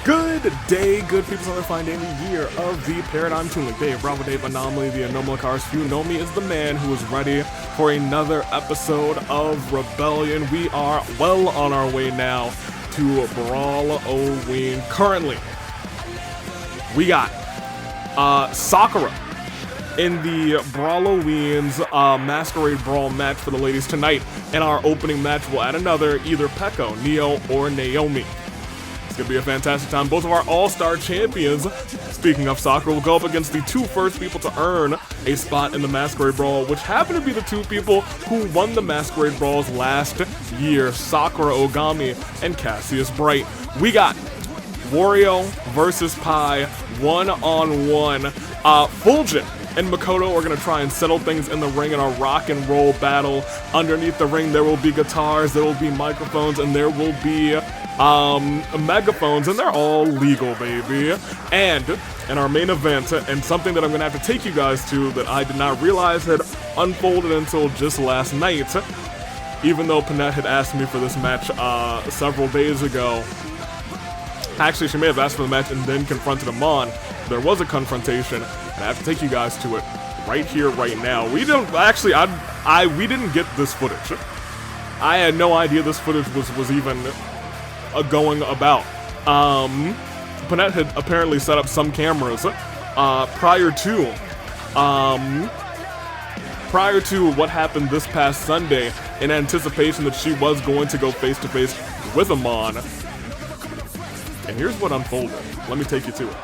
Good day, good people, so they're finding the year of the Paradigm Tuning. Dave, Bravo, Dave, Anomaly, the Anomaly Cars. Naomi is the man who is ready for another episode of Rebellion. We are well on our way now to Brawl O-Ween. Currently, we got Sakura in the Brawl O-Ween's Masquerade Brawl match for the ladies tonight. In our opening match, we'll add another, either Peko, Neo, or Naomi. It's going to be a fantastic time. Both of our all-star champions, speaking of Sakura, will go up against the two first people to earn a spot in the Masquerade Brawl, which happen to be the two people who won the Masquerade Brawls last year, Sakura Ogami and Cassius Bright. We got Wario versus Pi, one-on-one. Fulgent and Makoto are going to try and settle things in the ring in a rock and roll battle. Underneath the ring, there will be guitars, there will be microphones, and there will be megaphones, and they're all legal, baby. And in our main event, and something that I'm gonna have to take you guys to that I did not realize had unfolded until just last night, even though Panette had asked me for this match several days ago. Actually, she may have asked for the match and then confronted Amon. There was a confrontation, and I have to take you guys to it right here, right now. We don't actually, we didn't get this footage. I had no idea this footage was even going about. Panette had apparently set up some cameras prior to what happened this past Sunday, in anticipation that she was going to go face to face with Amon. And here's what unfolded. Let me take you to it.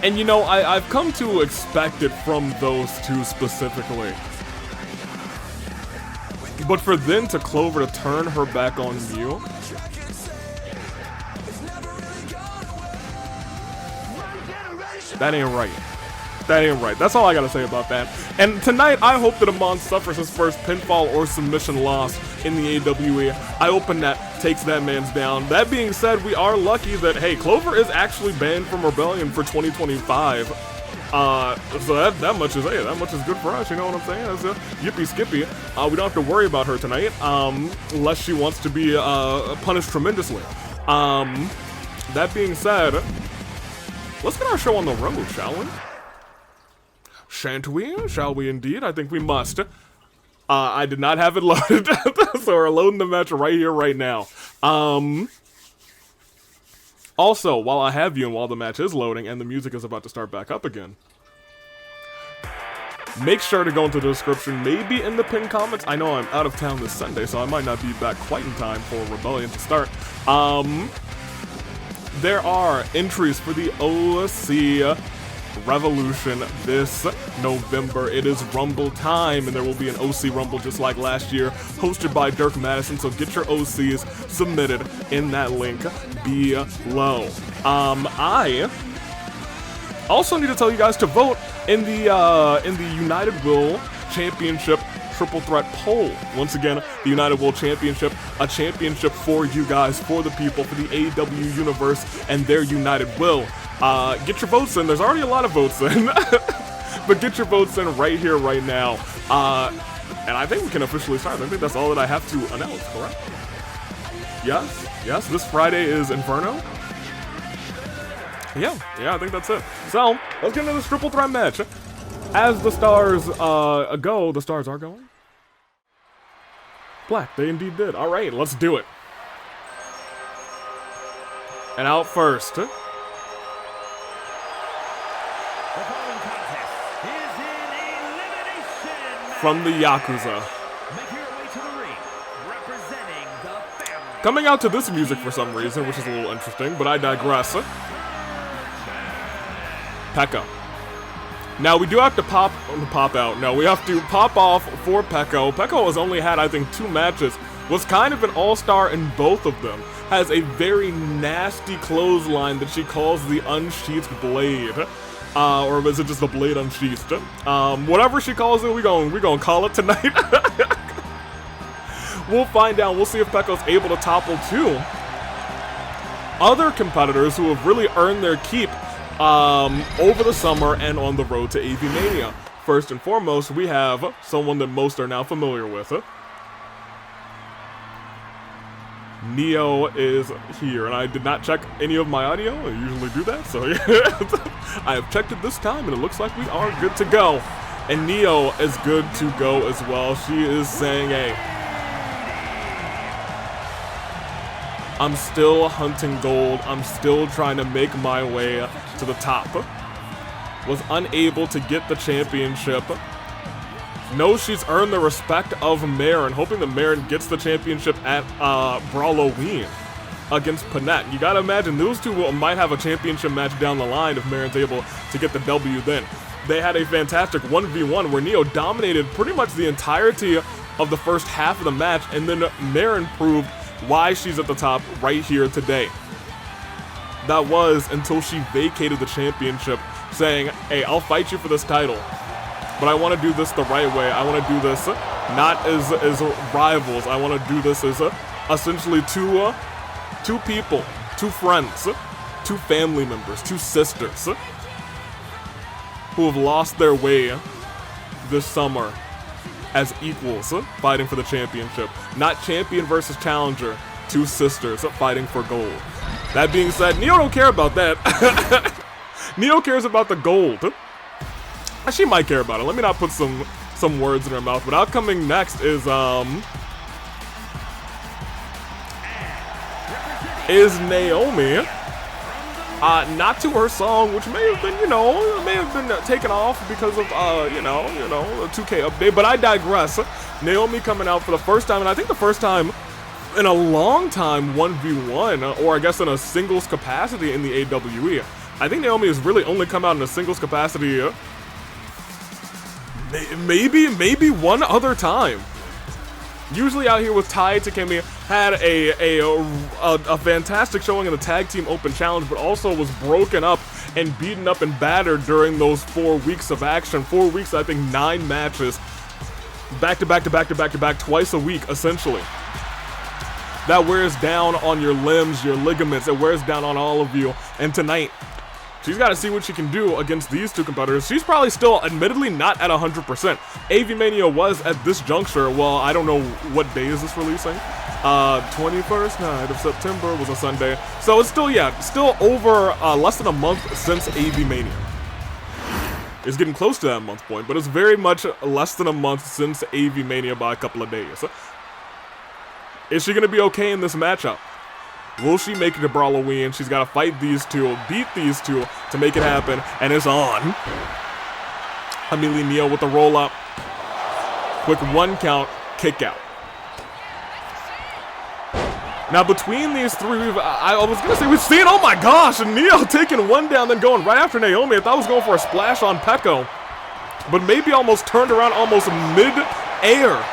And you know, I've come to expect it from those two specifically. But for then to Clover to turn her back on you, That ain't right. That ain't right. That's all I gotta say about that. And tonight, I hope that Amon suffers his first pinfall or submission loss in the AWE. I hope Panette takes that man's down. That being said, we are lucky that, hey, Clover is actually banned from Rebellion for 2025. So that much is, hey, that much is good for us, you know what I'm saying? That's a yippee skippy. We don't have to worry about her tonight, unless she wants to be punished tremendously. That being said, let's get our show on the road, shall we? Shan't we? Shall we indeed? I think we must. I did not have it loaded, so we're loading the match right here, right now. Also, while I have you and while the match is loading and the music is about to start back up again, make sure to go into the description, maybe in the pinned comments. I know I'm out of town this Sunday, so I might not be back quite in time for Rebellion to start. There are entries for the OC Revolution this November. It is Rumble time, and there will be an OC Rumble just like last year, hosted by Dirk Madison, so get your OCs submitted in that link below. I also need to tell you guys to vote in the United Will Championship Triple Threat poll. Once again, the United Will Championship, a championship for you guys, for the people, for the AW universe, and their United Will. Get your votes in. There's already a lot of votes in, but get your votes in right here, right now. And I think we can officially start. I think that's all that I have to announce, correct? Yes, this Friday is Inferno. Yeah, I think that's it. So, let's get into this triple threat match. As the stars go, the stars are going. Black, they indeed did. All right, let's do it. And out first. From the Yakuza. Coming out to this music for some reason, which is a little interesting, but I digress. Peko. Now we do have to pop out. No, we have to pop off for Peko. Peko has only had, I think, 2 matches. Was kind of an all-star in both of them. Has a very nasty clothesline that she calls the Unsheathed Blade. Or is it just the Blade Unsheathed? Whatever she calls it, we gonna call it tonight. We'll find out. We'll see if Peko's able to topple 2 other competitors who have really earned their keep over the summer and on the road to AV Mania. First and foremost, we have someone that most are now familiar with. Neo is here, and I did not check any of my audio. I usually do that, so I have checked it this time, and it looks like we are good to go. And Neo is good to go as well. She is saying, hey, I'm still hunting gold. I'm still trying to make my way to the top. Was unable to get the championship. Knows she's earned the respect of Marin, hoping that Marin gets the championship at Brawloween against Panette. You gotta imagine those two might have a championship match down the line if Marin's able to get the W then. They had a fantastic 1v1 where Neo dominated pretty much the entirety of the first half of the match, and then Marin proved why she's at the top right here today. That was until she vacated the championship, saying, hey, I'll fight you for this title, but I want to do this the right way. I want to do this not as rivals. I want to do this as essentially two people, 2 friends, 2 family members, 2 sisters who have lost their way this summer as equals fighting for the championship. Not champion versus challenger, 2 sisters fighting for gold. That being said, Neo don't care about that. Neo cares about the gold. She might care about it. Let me not put some words in her mouth. But outcoming next is Naomi. Not to her song, which may have been, taken off because of, the 2K update, but I digress. Naomi coming out for the first time, and I think the first time in a long time 1v1, or I guess in a singles capacity in the AWE. I think Naomi has really only come out in a singles capacity maybe one other time. Usually out here with Tai Takemi, had a fantastic showing in the Tag Team Open Challenge, but also was broken up and beaten up and battered during those 4 weeks of action. 4 weeks, I think 9 matches. Back to back to back to back to back, twice a week, essentially. That wears down on your limbs, your ligaments, it wears down on all of you. And tonight, she's got to see what she can do against these two competitors. She's probably still, admittedly, not at 100%. AV Mania was at this juncture, well, I don't know what day is this releasing. 21st night of September was a Sunday. So it's still, yeah, still over less than a month since AV Mania. It's getting close to that month point, but it's very much less than a month since AV Mania by a couple of days. Is she going to be okay in this matchup? Will she make it to Brawloween? She's got to fight these two, beat these two to make it happen, and it's on. Amelie Neo with the roll-up. Quick 1 count, kick out. Now, between these three, I was going to say, we've seen, oh my gosh, Neo taking 1 down, then going right after Naomi. I thought I was going for a splash on Peko, but maybe almost turned around almost mid-air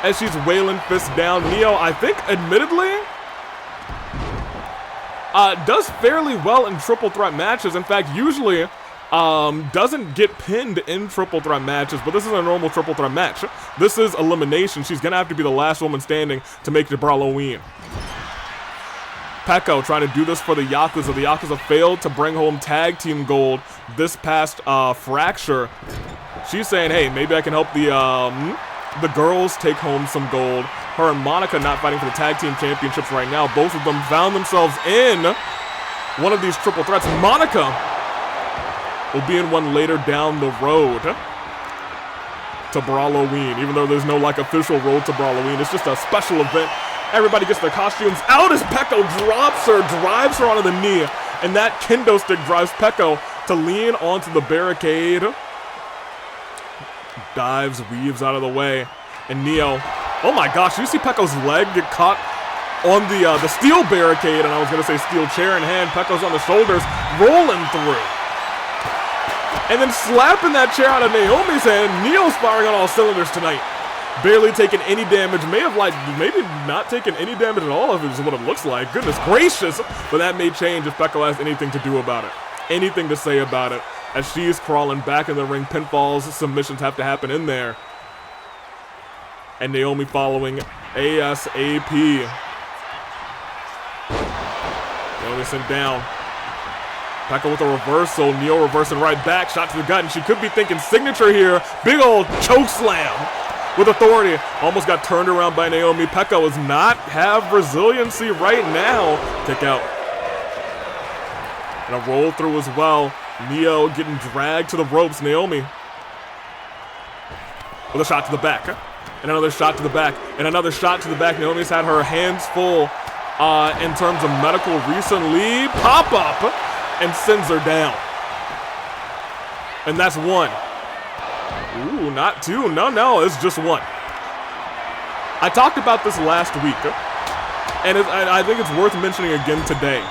as she's wailing fists down. Neo, I think, admittedly, does fairly well in triple threat matches. In fact, usually doesn't get pinned in triple threat matches, but this is a normal triple threat match. This is elimination. She's going to have to be the last woman standing to make it to Brawloween. Peko trying to do this for the Yakuza. The Yakuza failed to bring home tag team gold this past Fracture. She's saying, hey, maybe I can help the girls take home some gold. Her and Monica not fighting for the tag team championships right now. Both of them found themselves in one of these triple threats. Monica will be in one later down the road to Brawloween, even though there's no like official road to Brawloween. It's just a special event. Everybody gets their costumes out as Peko drives her onto the knee, and that kendo stick drives Peko to lean onto the barricade. Dives, weaves out of the way, and Neo, oh my gosh, you see Peko's leg get caught on the steel barricade, and I was gonna say steel chair in hand. Peko's on the shoulders, rolling through, and then slapping that chair out of Naomi's hand. Neo's firing on all cylinders tonight, barely taking any damage. May have like maybe not taken any damage at all, if it's what it looks like. Goodness gracious, but that may change if Peko has anything to do about it, anything to say about it. As she's crawling back in the ring, pinfalls, submissions have to happen in there. And Naomi following ASAP. Naomi sent down. Peko with a reversal. Neo reversing right back. Shot to the gut, and she could be thinking signature here. Big old choke slam with authority. Almost got turned around by Naomi. Peko does not have resiliency right now. Kick out. And a roll through as well. Neo getting dragged to the ropes. Naomi with a shot to the back. And another shot to the back. And another shot to the back. Naomi's had her hands full in terms of medical recently. Pop up and sends her down. And that's 1. Ooh, not 2. No, it's just 1. I talked about this last week, and I think it's worth mentioning again today,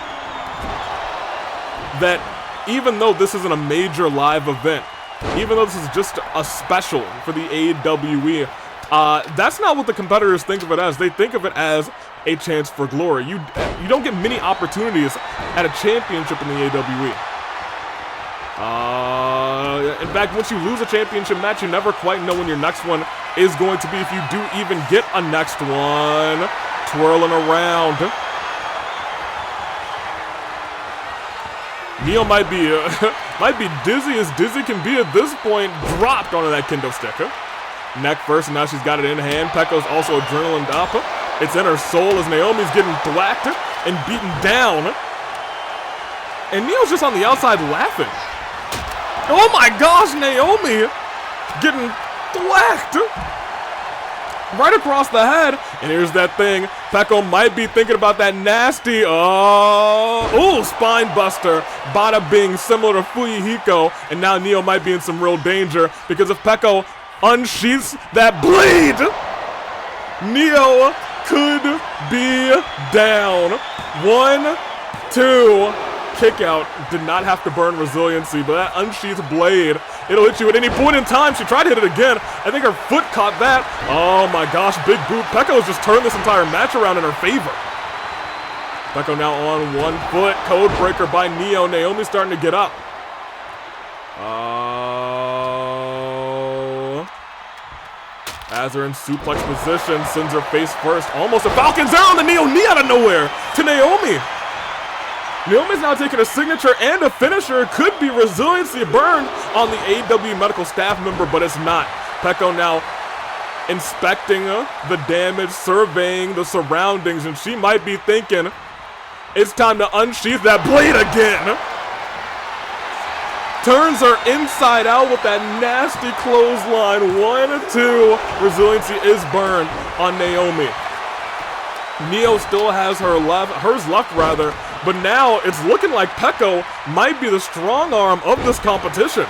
that even though this isn't a major live event, even though this is just a special for the AWE, that's not what the competitors think of it as. They think of it as a chance for glory. You don't get many opportunities at a championship in the AWE. In fact, once you lose a championship match, you never quite know when your next one is going to be, if you do even get a next one. Twirling around. Neo might be dizzy as dizzy can be at this point. Dropped onto that kendo stick. Neck first, and now she's got it in hand. Peko's also adrenaline up. It's in her soul as Naomi's getting thwacked and beaten down. And Neo's just on the outside laughing. Oh my gosh, Naomi getting thwacked right across the head. And here's that thing. Peko might be thinking about that nasty, spine buster. Bada bing, similar to Fuyuhiko. And now Neo might be in some real danger, because if Peko unsheaths that blade, Neo could be down. 1, 2. Kick out. Did not have to burn resiliency, but that unsheathed blade, it'll hit you at any point in time. She tried to hit it again. I think her foot caught that. Oh my gosh, big boot. Peko has just turned this entire match around in her favor. Peko now on 1 foot. Code breaker by Neo. Naomi's starting to get up. Oh. As her in suplex position, sends her face first. Almost a Falcon's Arrow on the Neo knee out of nowhere to Naomi. Naomi's now taking a signature and a finisher. Could be resiliency burn on the AEW medical staff member, but it's not. Peko now inspecting the damage, surveying the surroundings, and she might be thinking, it's time to unsheath that blade again. Turns her inside out with that nasty clothesline. 1-2. Resiliency is burned on Naomi. Neo still has hers left, but now it's looking like Peko might be the strong arm of this competition.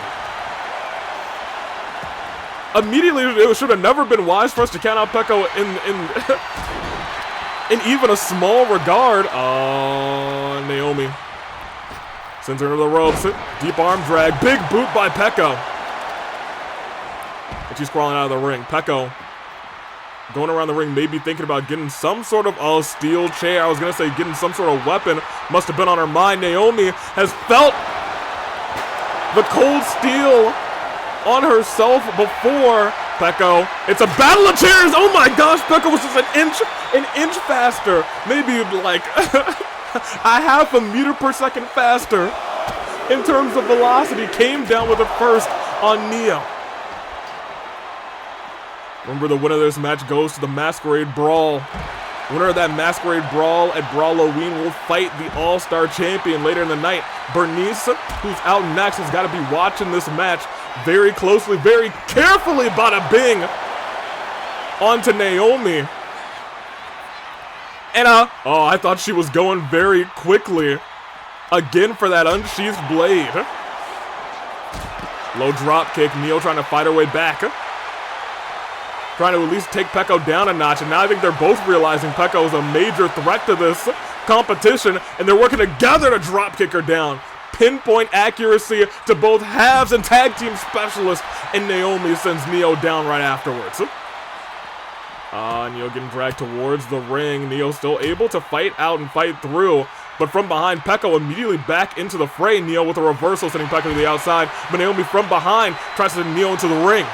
Immediately, it should have never been wise for us to count out Peko in even a small regard. Oh, Naomi sends her into the ropes. Deep arm drag. Big boot by Peko. And she's crawling out of the ring. Peko going around the ring, maybe thinking about getting some sort of steel chair. I was going to say getting some sort of weapon. Must have been on her mind. Naomi has felt the cold steel on herself before. Peko, it's a battle of chairs. Oh my gosh, Peko was just an inch faster. Maybe like a half a meter per second faster in terms of velocity. Came down with it first on Neo. Remember, the winner of this match goes to the Masquerade Brawl. Winner of that Masquerade Brawl at Brawloween will fight the All-Star Champion later in the night. Burnice, who's out next, has got to be watching this match very closely, very carefully. Bada bing onto Naomi. And oh, I thought she was going very quickly again for that unsheathed blade. Low drop kick. Neo trying to fight her way back. Trying to at least take Peko down a notch, and now I think they're both realizing Peko is a major threat to this competition, and they're working together to drop kick her down. Pinpoint accuracy to both halves and tag team specialists, and Naomi sends Neo down right afterwards. Neo getting dragged towards the ring. Neo still able to fight out and fight through, but from behind, Peko immediately back into the fray. Neo with a reversal, sending Peko to the outside, but Naomi from behind tries to send Neo into the ring.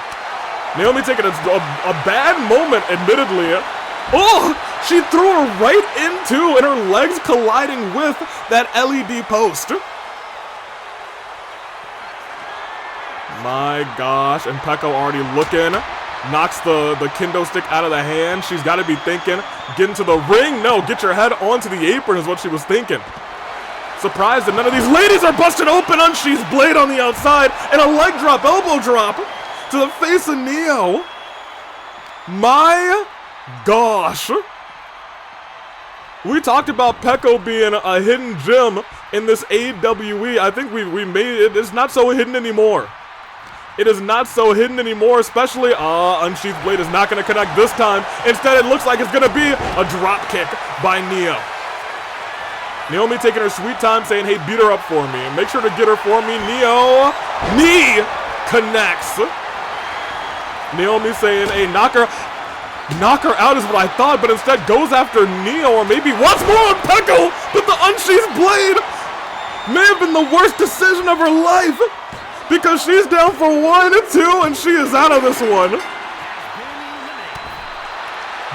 Naomi taking a bad moment, admittedly. Oh, she threw her right into, and her legs colliding with that LED post. My gosh, and Peko already looking. Knocks the kendo stick out of the hand. She's got to be thinking, get into the ring. No, get your head onto the apron is what she was thinking. Surprised that none of these ladies are busted open. Unsheathed blade on the outside, and a leg drop, elbow drop to the face of Neo. My gosh. We talked about Peko being a hidden gem in this AWE. I think we made it. It's not so hidden anymore. It is not so hidden anymore, especially, unsheathed blade is not going to connect this time. Instead, it looks like it's going to be a drop kick by Neo. Naomi taking her sweet time saying, hey, beat her up for me. And make sure to get her for me. Neo, knee connects. Naomi saying, hey, knock her out is what I thought, but instead goes after Neo, or maybe once more on Peko, but the unsheathed blade may have been the worst decision of her life, because she's down for 1 and 2, and she is out of this one.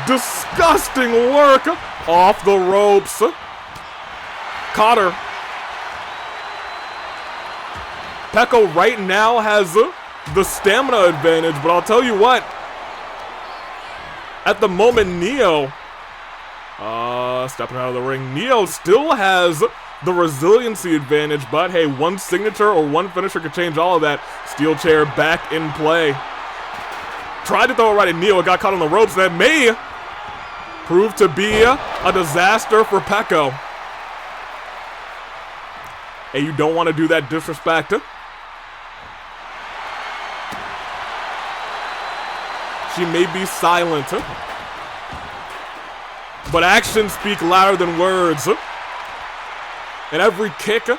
Disgusting work off the ropes. Caught her. Peko right now has the stamina advantage, but I'll tell you what, at the moment, Neo stepping out of the ring, Neo still has the resiliency advantage, but hey, one signature or one finisher could change all of that. Steel chair back in play. Tried to throw it right at Neo, it got caught on the ropes. That may prove to be a disaster for Peko. Hey, you don't want to do that disrespect. She may be silent, but actions speak louder than words. And every kick,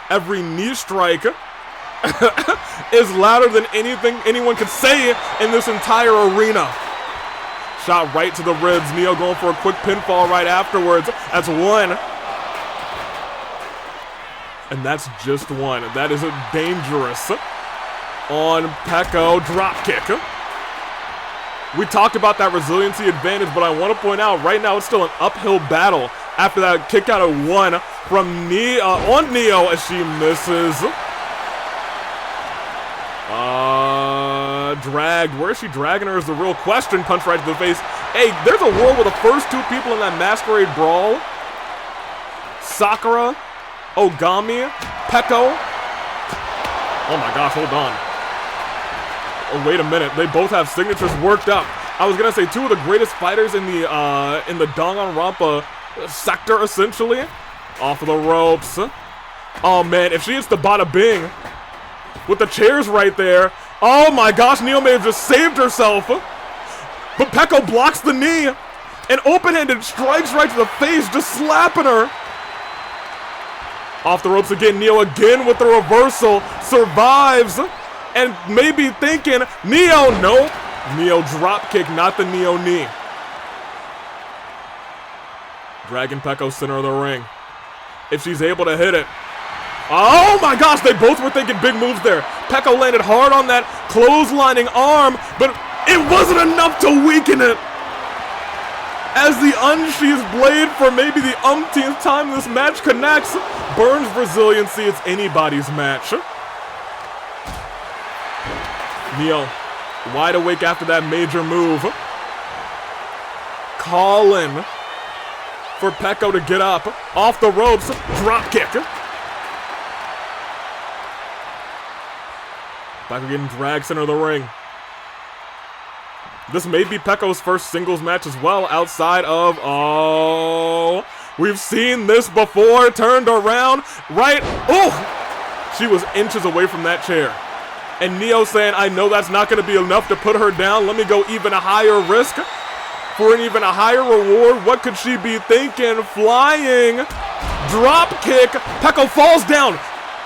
every knee strike is louder than anything anyone could say in this entire arena. Shot right to the ribs. Neo going for a quick pinfall right afterwards. That's one. And that's just one. That is dangerous. on Peko. Drop kick. We talked about that resiliency advantage, but I want to point out right now it's still an uphill battle after that kick out of 1 from on Neo as she misses. Dragged. Where is she dragging her is the real question. Punch right to the face. Hey, there's a world where the first 2 people in that Masquerade Brawl, Sakura, Ogami, Peko. Oh my gosh, hold on. Oh, wait a minute. They both have signatures worked up. I was gonna say 2 of the greatest fighters in the Danganronpa sector, essentially. Off of the ropes. Oh man, if she hits the bada bing with the chairs right there. Oh my gosh, Neo may have just saved herself. But Peko blocks the knee and open-handed strikes right to the face, just slapping her. Off the ropes again, Neo again with the reversal, survives, and maybe thinking, Neo, nope. Neo drop kick, not the Neo knee. Dragging Peko center of the ring. If she's able to hit it. Oh my gosh, they both were thinking big moves there. Peko landed hard on that clotheslining arm, but it wasn't enough to weaken it. As the unsheathed blade for maybe the umpteenth time this match connects, burns resiliency, it's anybody's match. Neo, wide awake after that major move. Calling for Peko to get up. Off the ropes, drop kick. Peko getting dragged center of the ring. This may be Peko's first singles match as well, outside of, oh, we've seen this before, turned around, right, oh, she was inches away from that chair. And Neo saying, I know that's not going to be enough to put her down, let me go even a higher risk for an even a higher reward. What could she be thinking? Flying, drop kick, Peko falls down,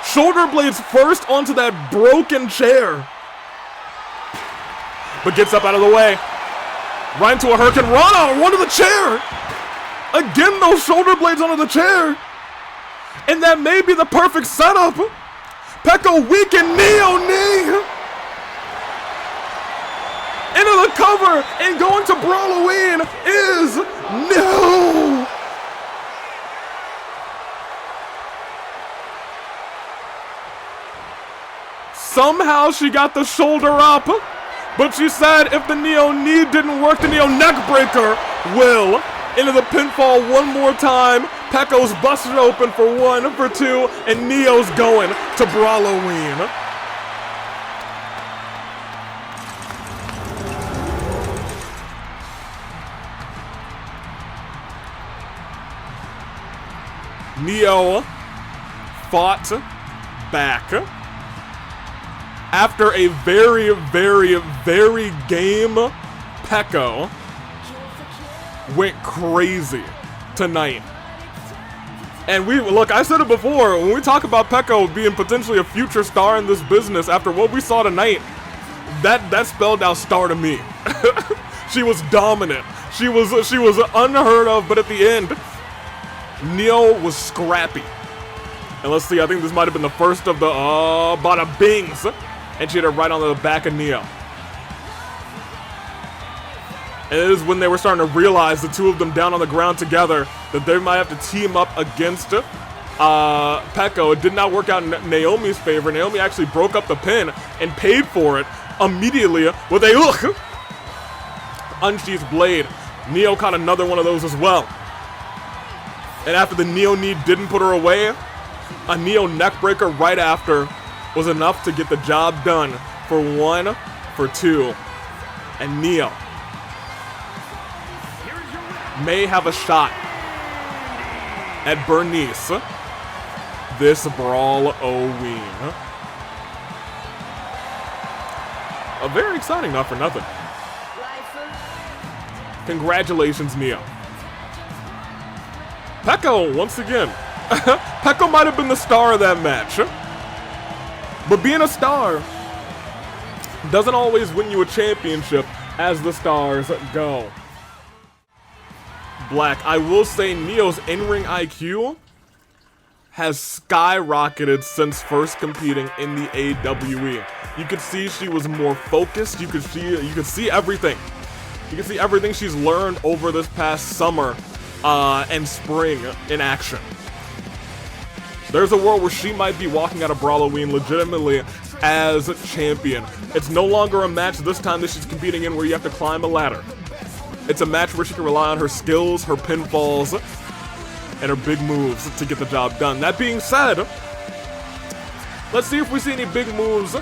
shoulder blades first onto that broken chair. But gets up out of the way. Right into a Hurricane Rana, onto the chair. Again, those shoulder blades onto the chair. And that may be the perfect setup. Peko weakened Neo knee. Into the cover and going to Brawloween is no. Somehow she got the shoulder up. But she said if the Neo knee didn't work, the Neo neckbreaker will. Into the pinfall one more time. Peko's busted open for 1, for 2, and Neo's going to Brawloween. Neo fought back. After a very, very, very game, Peko went crazy tonight. And look, I said it before, when we talk about Peko being potentially a future star in this business, after what we saw tonight, that spelled out star to me. She was dominant. She was unheard of, but at the end, Neo was scrappy. And let's see, I think this might have been the first of the bada bings. And she hit it right on the back of Neo. And it is when they were starting to realize, the 2 of them down on the ground together, that they might have to team up against Peko. It did not work out in Naomi's favor. Naomi actually broke up the pin and paid for it immediately with a unsheathed blade. Neo caught another one of those as well. And after the Neo knee didn't put her away, a Neo neckbreaker right after was enough to get the job done for 1, for 2, and Neo may have a shot at Burnice this Brawloween. Very exciting, not for nothing. Congratulations, Neo. Peko, once again. Peko might have been the star of that match. But being a star doesn't always win you a championship as the stars go. Black, I will say Neo's in-ring IQ has skyrocketed since first competing in the AWE. You could see she was more focused. You could see everything. You can see everything she's learned over this past summer and spring in action. There's a world where she might be walking out of Brawloween legitimately as champion. It's no longer a match this time that she's competing in where you have to climb a ladder. It's a match where she can rely on her skills, her pinfalls, and her big moves to get the job done. That being said, let's see if we see any big moves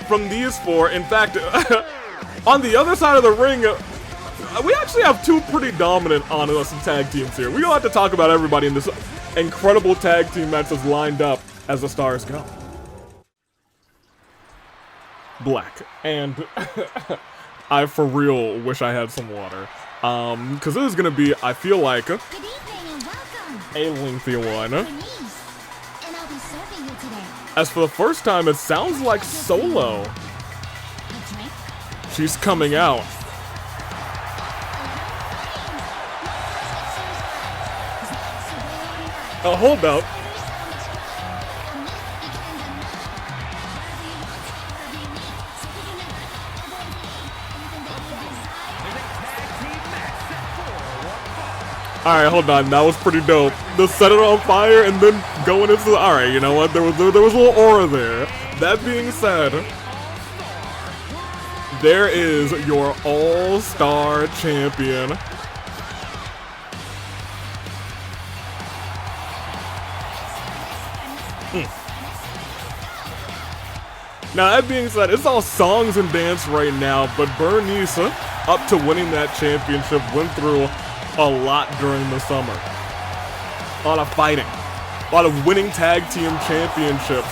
from these four. In fact, on the other side of the ring, we actually have two pretty dominant on-us tag teams here. We're gonna have to talk about everybody in this incredible tag team match that's lined up as the stars go. Black. And I for real wish I had some water. Because this is gonna be, I feel like, a lengthy one. As for the first time, it sounds like Solo. She's coming out. Oh, hold up. Alright, hold on, that was pretty dope. The set it on fire and then going into the... Alright, you know what, there was a little aura there. That being said, there is your all-star champion. Now, that being said, it's all songs and dance right now, but Burnice, up to winning that championship, went through a lot during the summer. A lot of fighting. A lot of winning tag team championships.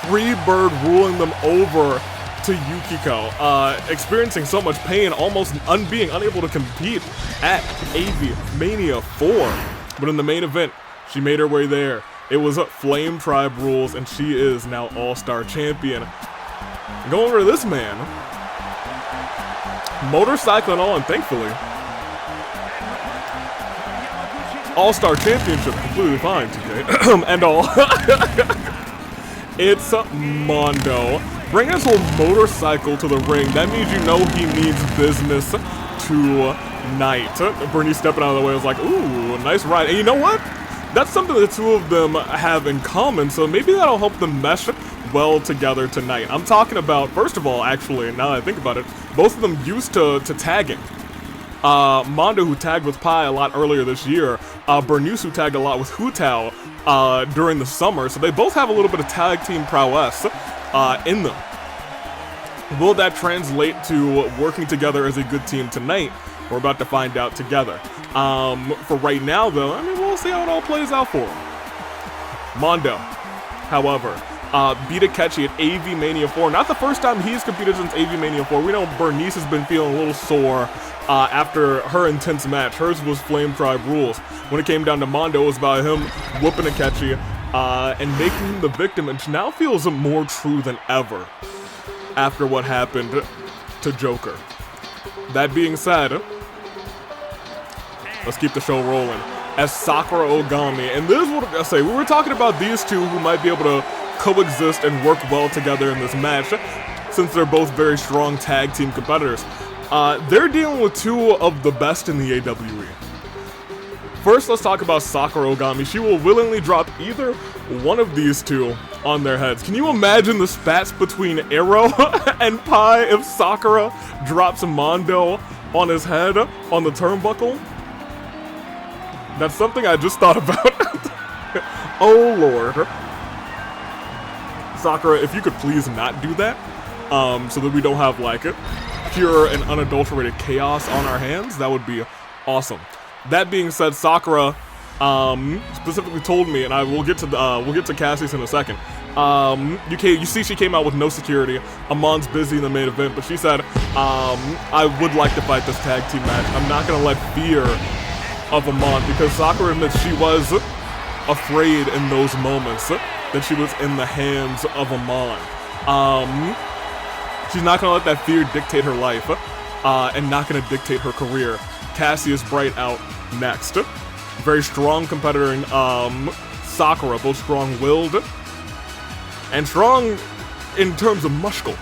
Freebird ruling them over to Yukiko. Experiencing so much pain, almost being unable to compete at AV Mania 4. But in the main event, she made her way there. It was Flame Tribe rules, and she is now All-Star Champion. Going over to this man. Motorcycling on, thankfully. All-Star Championship, completely fine, TJ. And all. It's Mondo. Bringing his whole motorcycle to the ring. That means you know he needs business tonight. Burnice stepping out of the way was like, ooh, nice ride. And you know what? That's something the two of them have in common, so maybe that'll help them mesh well together tonight. I'm talking about, first of all, actually, now that I think about it, both of them used to tagging. Mondo, who tagged with Pai a lot earlier this year, Burnice, who tagged a lot with Hu Tao during the summer, so they both have a little bit of tag team prowess in them. Will that translate to working together as a good team tonight? We're about to find out together. For right now, though, I mean, we'll see how it all plays out for him. Mondo, however, beat Akechi at AV Mania 4. Not the first time he's competed since AV Mania 4. We know Burnice has been feeling a little sore after her intense match. Hers was Flame Tribe rules. When it came down to Mondo, it was about him whooping Akechi and making him the victim, and now feels more true than ever after what happened to Joker. That being said, let's keep the show rolling. As Sakura Ogami, and this is what I say, we were talking about these two who might be able to coexist and work well together in this match, since they're both very strong tag team competitors. They're dealing with two of the best in the AWE. First, let's talk about Sakura Ogami. She will willingly drop either one of these two on their heads. Can you imagine the spats between Arrow and Pai if Sakura drops Mondo on his head on the turnbuckle? That's something I just thought about. Oh lord. Sakura, if you could please not do that, so that we don't have like pure and unadulterated chaos on our hands, that would be awesome. That being said, Sakura specifically told me, and we'll get to Cassius in a second. You see she came out with no security. Amon's busy in the main event, but she said, I would like to fight this tag team match. I'm not gonna let fear of Amon, because Sakura admits she was afraid in those moments that she was in the hands of Amon. She's not gonna let that fear dictate her life, and not gonna dictate her career. Cassius Bright out next. very strong competitor in Sakura, both strong-willed and strong in terms of muscle.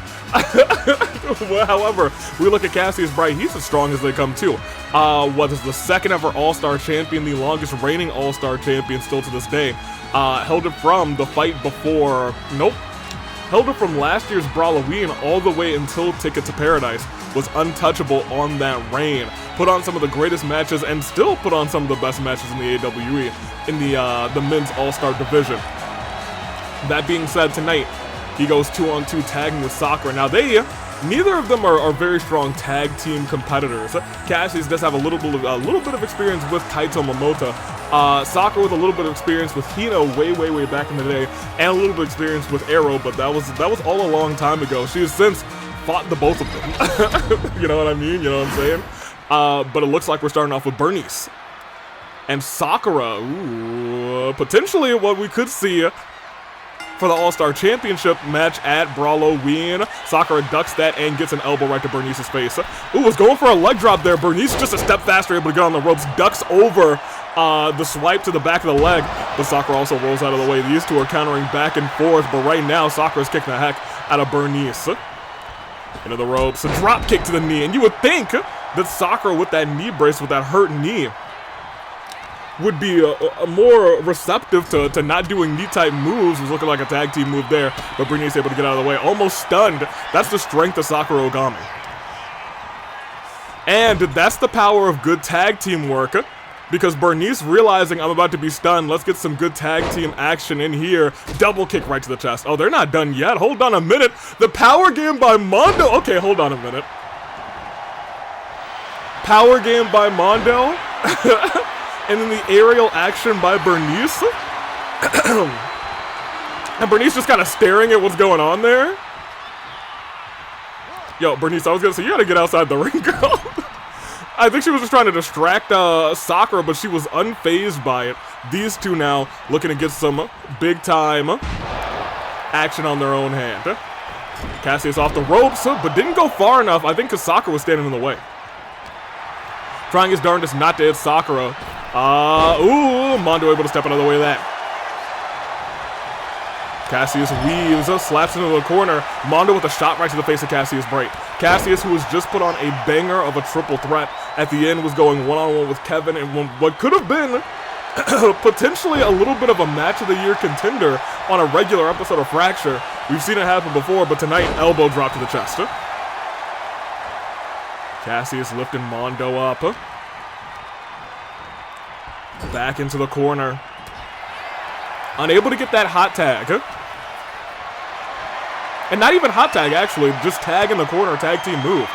However, we look at Cassius Bright, he's as strong as they come too. What is the second ever All-Star champion, the longest reigning All-Star champion still to this day. Held it from the fight before, held it from last year's Brawloween all the way until Ticket to Paradise, was untouchable on that reign. Put on some of the greatest matches and still put on some of the best matches in the AWE in the men's All-Star division. That being said, tonight, he goes 2-on-2 tagging with Sakura. Now neither of them are very strong tag team competitors. Cassius does have a little bit of experience with Kaito Momota. Sakura with a little bit of experience with Hino way back in the day, and a little bit of experience with Arrow, but that was all a long time ago. She has since fought the both of them. You know what I mean? You know what I'm saying? But it looks like we're starting off with Burnice. And Sakura, ooh, potentially what we could see for the All-Star Championship match at Brawloween. Sakura ducks that and gets an elbow right to Burnice's face. Ooh, was going for a leg drop there. Burnice just a step faster, able to get on the ropes, ducks over the swipe to the back of the leg, but Sakura also rolls out of the way. These two are countering back and forth, but right now Sakura's kicking the heck out of Burnice. Into the ropes, a drop kick to the knee, and you would think that Sakura with that knee brace, with that hurt knee, would be a more receptive to not doing knee-type moves. Was looking like a tag team move there, but Burnice able to get out of the way. Almost stunned. That's the strength of Sakura Ogami. And that's the power of good tag team work, because Burnice realizing I'm about to be stunned, let's get some good tag team action in here. Double kick right to the chest. Oh, they're not done yet. Hold on a minute. The power game by Mondo. Okay, hold on a minute. Power game by Mondo. And then the aerial action by Burnice. And Burnice just kind of staring at what's going on there. Yo, Burnice, I was gonna say, you gotta get outside the ring, girl. I think she was just trying to distract Sakura, but she was unfazed by it. These two now looking to get some big-time action on their own hand. Cassius off the ropes, but didn't go far enough, I think, because Sakura was standing in the way. Trying his darndest not to hit Sakura. Ooh, Mondo able to step out of the way of that. Cassius weaves, slaps into the corner. Mondo with a shot right to the face of Cassius Bright. Cassius, who has just put on a banger of a triple threat, at the end was going one-on-one with Kevin in what could have been potentially a little bit of a match of the year contender on a regular episode of Fracture. We've seen it happen before, but tonight, elbow drop to the chest. Cassius lifting Mondo up. Back into the corner. Unable to get that hot tag. And not even hot tag, actually. Just tag in the corner, tag team move.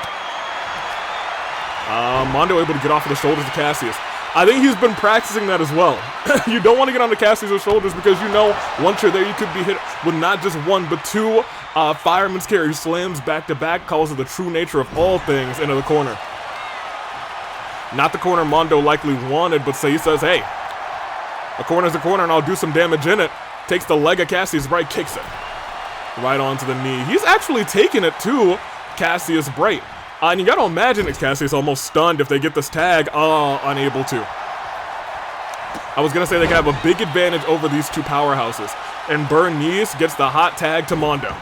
Mondo able to get off of the shoulders of Cassius. I think he's been practicing that as well. You don't want to get on the Cassius' shoulders because you know once you're there, you could be hit with not just one, but two fireman's carry slams back-to-back, calls it the true nature of all things into the corner. Not the corner Mondo likely wanted, but he says, hey, a corner's a corner and I'll do some damage in it. Takes the leg of Cassius Bright, kicks it right onto the knee. He's actually taking it to Cassius Bright. And you gotta imagine that Cassius almost stunned if they get this tag. Unable to. I was gonna say they could have a big advantage over these two powerhouses. And Burnice gets the hot tag to Mondo.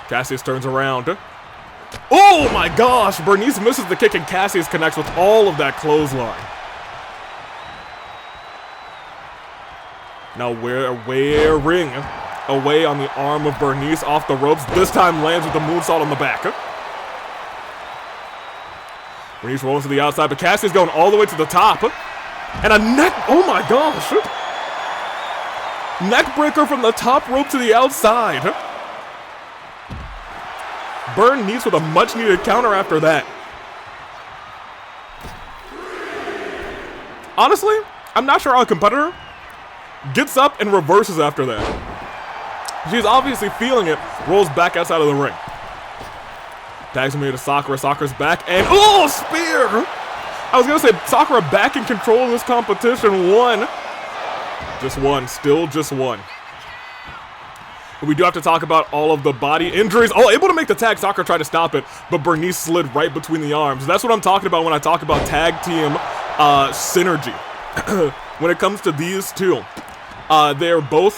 Cassius turns around. Oh my gosh! Burnice misses the kick and Cassius connects with all of that clothesline. Now wearing away on the arm of Burnice off the ropes. This time lands with the moonsault on the back. Burnice rolls to the outside, but Cassius going all the way to the top. And a neck, oh my gosh. Neck breaker from the top rope to the outside. Burnice with a much needed counter after that. Honestly, I'm not sure how a competitor gets up and reverses after that. She's obviously feeling it, rolls back outside of the ring. Tags me to Sakura. Sakura's back, and oh, spear! I was gonna say Sakura back in control of this competition. One. Just one. Still just one. But we do have to talk about all of the body injuries. Oh, able to make the tag. Sakura tried to stop it, but Burnice slid right between the arms. That's what I'm talking about when I talk about tag team synergy. when it comes to these two, they've both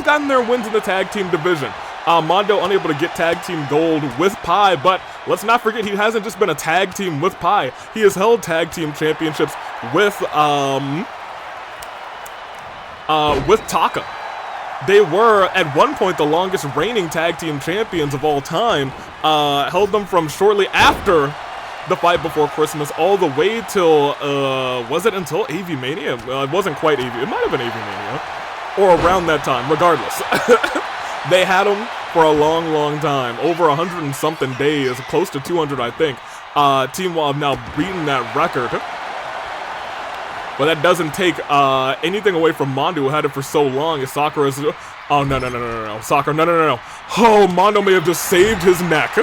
gotten their wins in the tag team division. Mondo unable to get tag team gold with Pi, but let's not forget he hasn't just been a tag team with Pi. He has held tag team championships with Taka. They were, at one point, the longest reigning tag team champions of all time. Held them from shortly after the fight before Christmas all the way till, was it until AV Mania? It wasn't quite AV, it might have been AV Mania. Or around that time, regardless. They had them for a long, long time. Over 100 and something days, close to 200, I think. Team Wall have now beaten that record. But that doesn't take anything away from Mondo, who had it for so long. As Sakura's... Oh, no. Sakura, no. Oh, Mondo may have just saved his neck.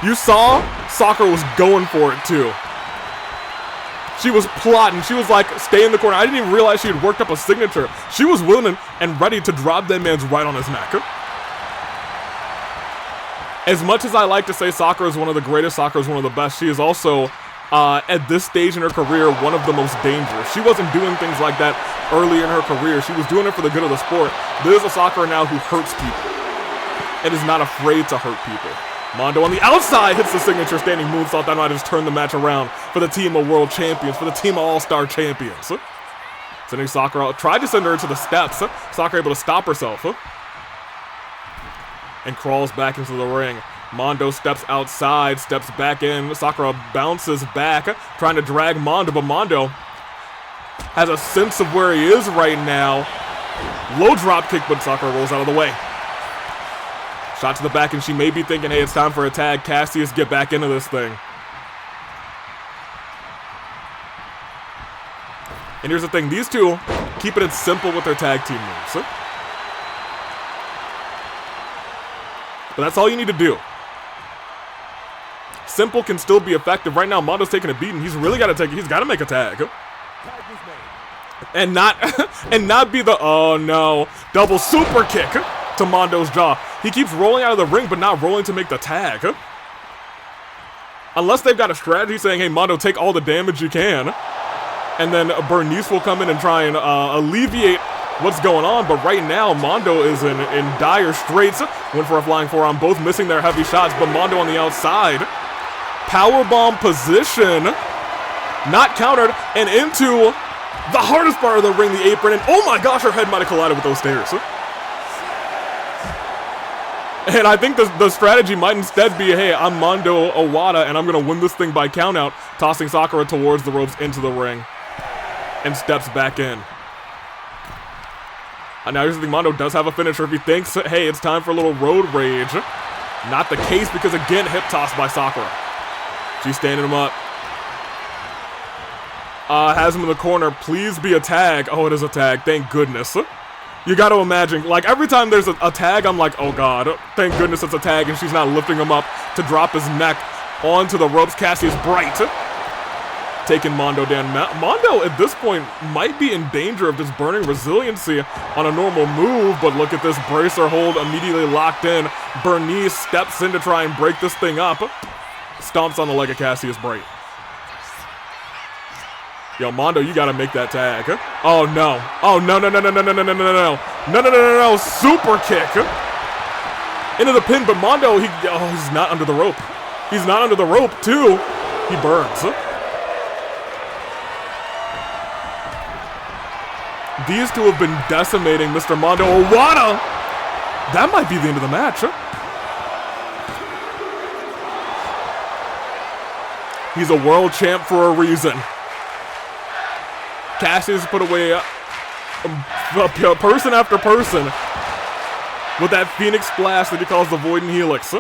You saw? Sakura was going for it, too. She was plotting. She was like, stay in the corner. I didn't even realize she had worked up a signature. She was willing and ready to drop that man's right on his neck. As much as I like to say Sakura is one of the greatest, Sakura is one of the best, she is also... at this stage in her career, one of the most dangerous. She wasn't doing things like that early in her career. She was doing it for the good of the sport. There's a Sakura now who hurts people and is not afraid to hurt people. Mondo on the outside hits the signature standing moonsault. That might just turn the match around for the team of world champions, for the team of all-star champions. Sending Sakura out. Tried to send her into the steps. Sakura able to stop herself. And crawls back into the ring. Mondo steps outside, steps back in. Sakura bounces back, trying to drag Mondo, but Mondo has a sense of where he is right now. Low drop kick, but Sakura rolls out of the way. Shot to the back, and she may be thinking, hey, it's time for a tag. Cassius, get back into this thing. And here's the thing, these two keeping it simple with their tag team moves. But that's all you need to do. Simple can still be effective. Right now, Mondo's taking a beating. He's really got to take it. He's got to make a tag. And not be the, oh no, double super kick to Mondo's jaw. He keeps rolling out of the ring, but not rolling to make the tag. Unless they've got a strategy saying, hey, Mondo, take all the damage you can. And then Burnice will come in and try and alleviate what's going on. But right now, Mondo is in dire straits. Went for a flying forearm, both missing their heavy shots, but Mondo on the outside. Powerbomb position, not countered, and into the hardest part of the ring, the apron, and oh my gosh, her head might have collided with those stairs. And I think the strategy might instead be, hey, I'm Mondo Owada, and I'm going to win this thing by countout, tossing Sakura towards the ropes into the ring, and steps back in. And now here's the thing, Mondo does have a finisher if he thinks, hey, it's time for a little road rage. Not the case, because again, hip toss by Sakura. She's standing him up. Has him in the corner. Please be a tag. Oh, it is a tag. Thank goodness. You got to imagine, like, every time there's a tag, I'm like, oh, God. Thank goodness it's a tag, and she's not lifting him up to drop his neck onto the ropes. Cassius bright. Taking Mondo down. Mondo, at this point, might be in danger of just burning resiliency on a normal move, but look at this bracer hold immediately locked in. Burnice steps in to try and break this thing up. Stomps on the leg of Cassius Bright. Yo, Mondo, you gotta make that tag. Oh, no. Oh, no. No. Super kick. Into the pin, but Mondo, he's not under the rope. He's not under the rope, too. He burns. These two have been decimating Mr. Mondo Owada. That might be the end of the match. He's a world champ for a reason. Cassius put away person after person with that Phoenix Splash that he calls the Void and Helix.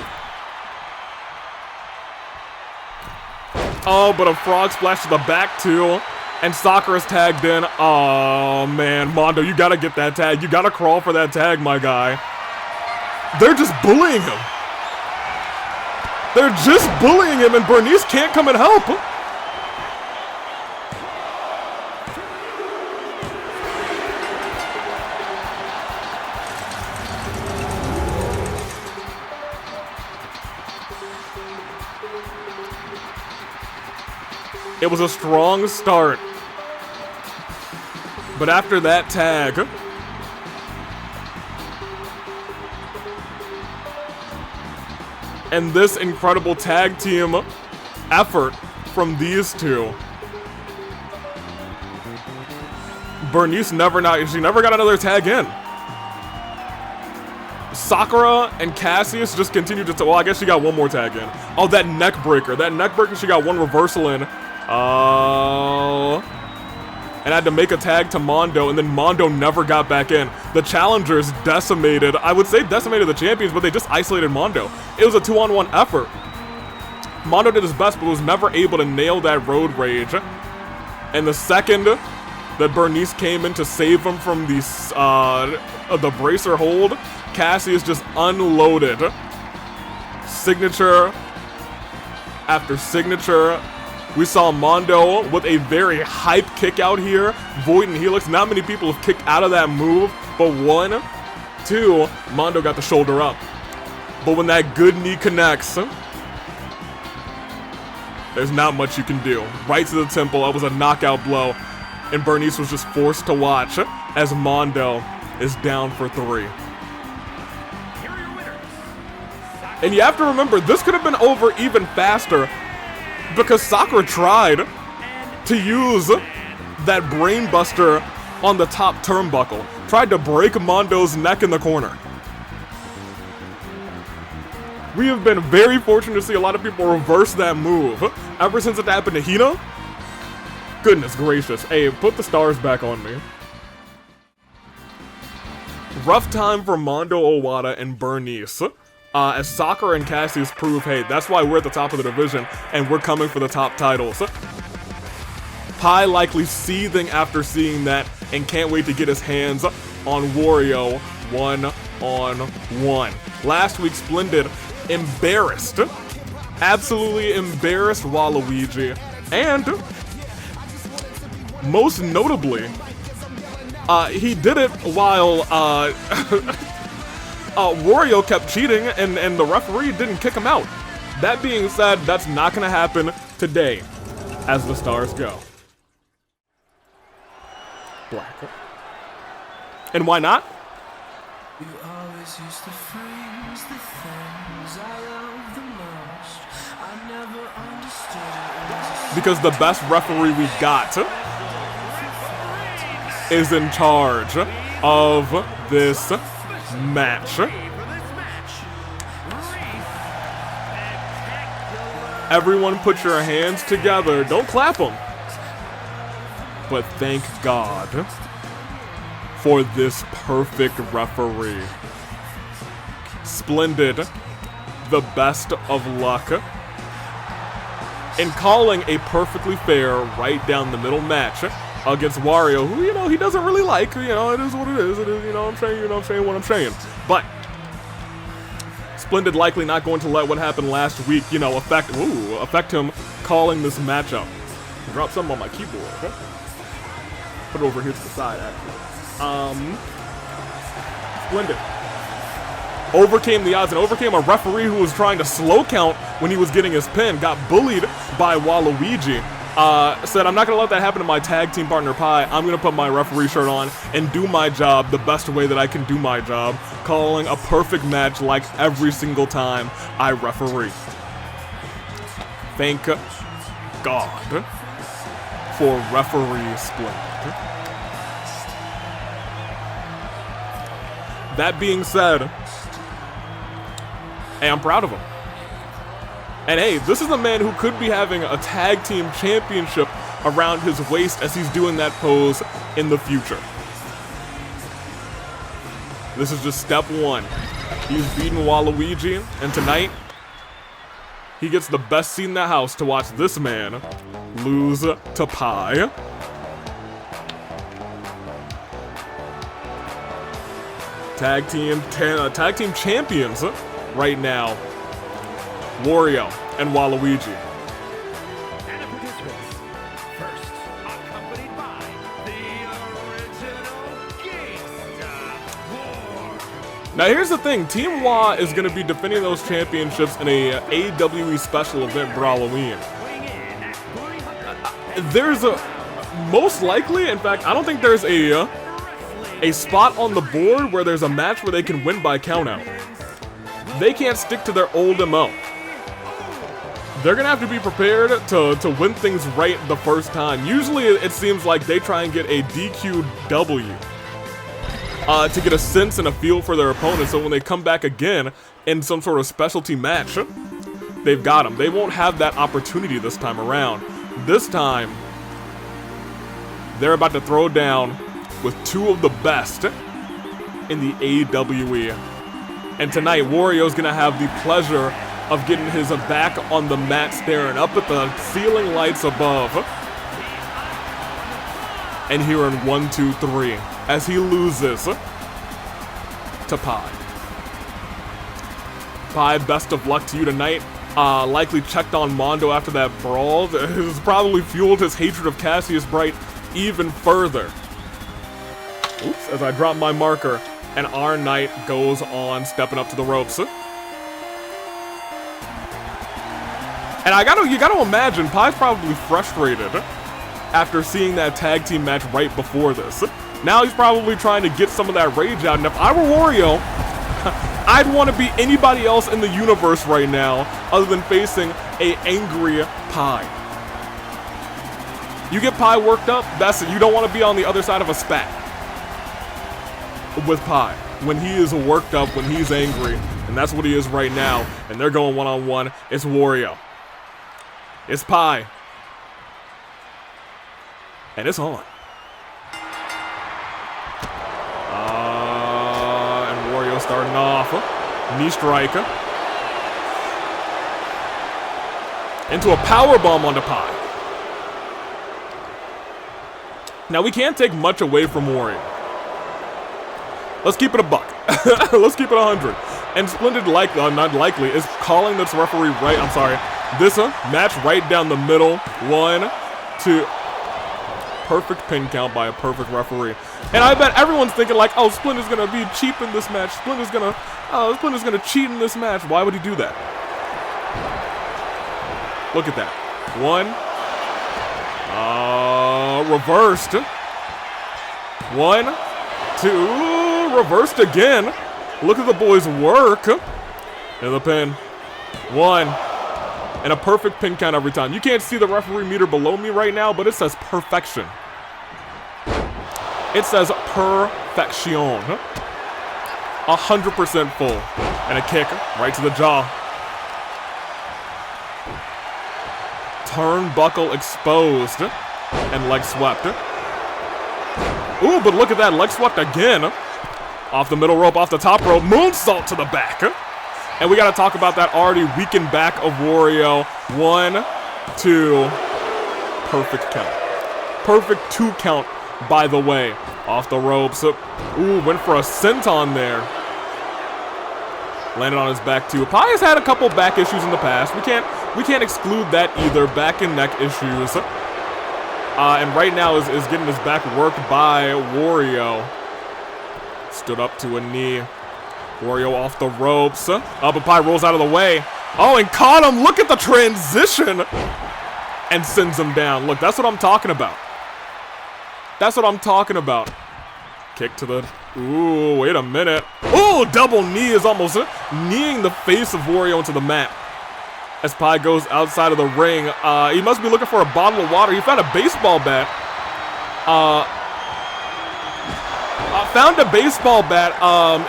Oh, but a frog splash to the back too. And Sakura's tagged in. Oh man, Mondo, you gotta get that tag. You gotta crawl for that tag, my guy. They're just bullying him. They're just bullying him, and Burnice can't come and help. It was a strong start But after that tag, and this incredible tag team effort from these two, Burnice never got another tag in. Sakura and Cassius just continued to, well, I guess she got one more tag in. Oh, that neck breaker. That neck breaker, she got one reversal in. And had to make a tag to Mondo, and then Mondo never got back in. The challengers decimated, I would say decimated the champions, but they just isolated Mondo. It was a 2-on-1 effort. Mondo did his best, but was never able to nail that road rage. And the second that Burnice came in to save him from the bracer hold, Cassius just unloaded signature after signature. We saw Mondo with a very hype kick out here, Void and Helix. Not many people have kicked out of that move, but 1, 2, Mondo got the shoulder up. But when that good knee connects, there's not much you can do. Right to the temple, it was a knockout blow, and Burnice was just forced to watch as Mondo is down for 3. And you have to remember, this could have been over even faster, because Sakura tried to use that brainbuster on the top turnbuckle. Tried to break Mondo's neck in the corner. We have been very fortunate to see a lot of people reverse that move ever since it happened to Hina. Goodness gracious. Hey, put the stars back on me. Rough time for Mondo Owada and Burnice. As Sakura and Cassius prove, hey, that's why we're at the top of the division, and we're coming for the top titles. Pai likely seething after seeing that, and can't wait to get his hands on Wario 1-on-1. Last week, Splendid embarrassed, absolutely embarrassed Waluigi, and most notably, he did it while Wario kept cheating, and the referee didn't kick him out. That being said, that's not gonna happen today, as the stars go. Black. And why not? You always used to freeze the things I love the most. I never understood it. Because the best referee we got is in charge of this match. Everyone put your hands together. Don't clap them. But thank God for this perfect referee. Splendid, the best of luck in calling a perfectly fair right down the middle match against Wario, who, you know, he doesn't really like. You know, it is what it is. It is, you know what I'm saying? You know what I'm saying? What I'm saying. But Splendid likely not going to let what happened last week, you know, affect him calling this matchup. Drop something on my keyboard. Okay? Put it over here to the side, actually. Splendid overcame the odds and overcame a referee who was trying to slow count when he was getting his pin. Got bullied by Waluigi. Said, I'm not going to let that happen to my tag team partner, Pai. I'm going to put my referee shirt on and do my job the best way that I can do my job, calling a perfect match like every single time I referee. Thank God for referee Splendid. That being said, hey, I'm proud of him. And hey, this is a man who could be having a tag team championship around his waist as he's doing that pose in the future. This is just step one. He's beaten Waluigi, and tonight, he gets the best seat in the house to watch this man lose to Pai. Tag team champions right now. Wario and Waluigi. And the participants, first accompanied by the original Gangsta War. Now here's the thing, Team Wa is going to be defending those championships in a AWE special event for Halloween. There's most likely, in fact, I don't think there's a spot on the board where there's a match where they can win by countout. They can't stick to their old MO. They're gonna have to be prepared to win things right the first time. Usually it seems like they try and get a DQW to get a sense and a feel for their opponent, so when they come back again in some sort of specialty match, they've got them. They won't have that opportunity this time around. This time, they're about to throw down with two of the best in the AWE. And tonight, Wario's gonna have the pleasure of getting his back on the mat, staring up at the ceiling lights above, and hearing 1, 2, 3 as he loses to Pi. Pi, best of luck to you tonight. Likely checked on Mondo after that brawl. This has probably fueled his hatred of Cassius Bright even further. Oops, as I drop my marker, and our knight goes on, stepping up to the ropes. And you gotta imagine, Pi's probably frustrated after seeing that tag team match right before this. Now he's probably trying to get some of that rage out, and if I were Wario, I'd want to be anybody else in the universe right now other than facing a angry Pi. You get Pi worked up, that's it. You don't want to be on the other side of a spat with Pi when he is worked up, when he's angry, and that's what he is right now. And they're going one-on-one. It's Wario. It's Pi. And it's on. And Wario starting off. Knee strike. Into a powerbomb onto Pi. Now we can't take much away from Wario. Let's keep it a buck. Let's keep it 100. And Splendid, not likely, is calling this referee right. I'm sorry. This match right down the middle. 1, 2. Perfect pin count by a perfect referee. And I bet everyone's thinking like, oh, Splendid's gonna be cheap in this match. Splendid's gonna cheat in this match. Why would he do that? Look at that. 1. Reversed. 1, 2. Reversed again. Look at the boys work. And the pin. 1. And a perfect pin count every time. You can't see the referee meter below me right now, but it says perfection. It says perfection. 100% full. And a kick right to the jaw. Turnbuckle exposed. And leg swept. Ooh, but look at that. Leg swept again. Off the middle rope, off the top rope. Moonsault to the back. And we got to talk about that already weakened back of Wario. 1, 2. Perfect count. Perfect 2 count, by the way. Off the ropes. Ooh, went for a senton there. Landed on his back too. Pi has had a couple back issues in the past. We can't exclude that either. Back and neck issues. And right now is getting his back worked by Wario. Stood up to a knee. Wario off the ropes. But Pi rolls out of the way. Oh, and caught him. Look at the transition. And sends him down. Look, that's what I'm talking about. That's what I'm talking about. Kick to the... Ooh, wait a minute. Ooh, double knee is almost kneeing the face of Wario into the mat. As Pi goes outside of the ring. He must be looking for a bottle of water. He found a baseball bat. Found a baseball bat,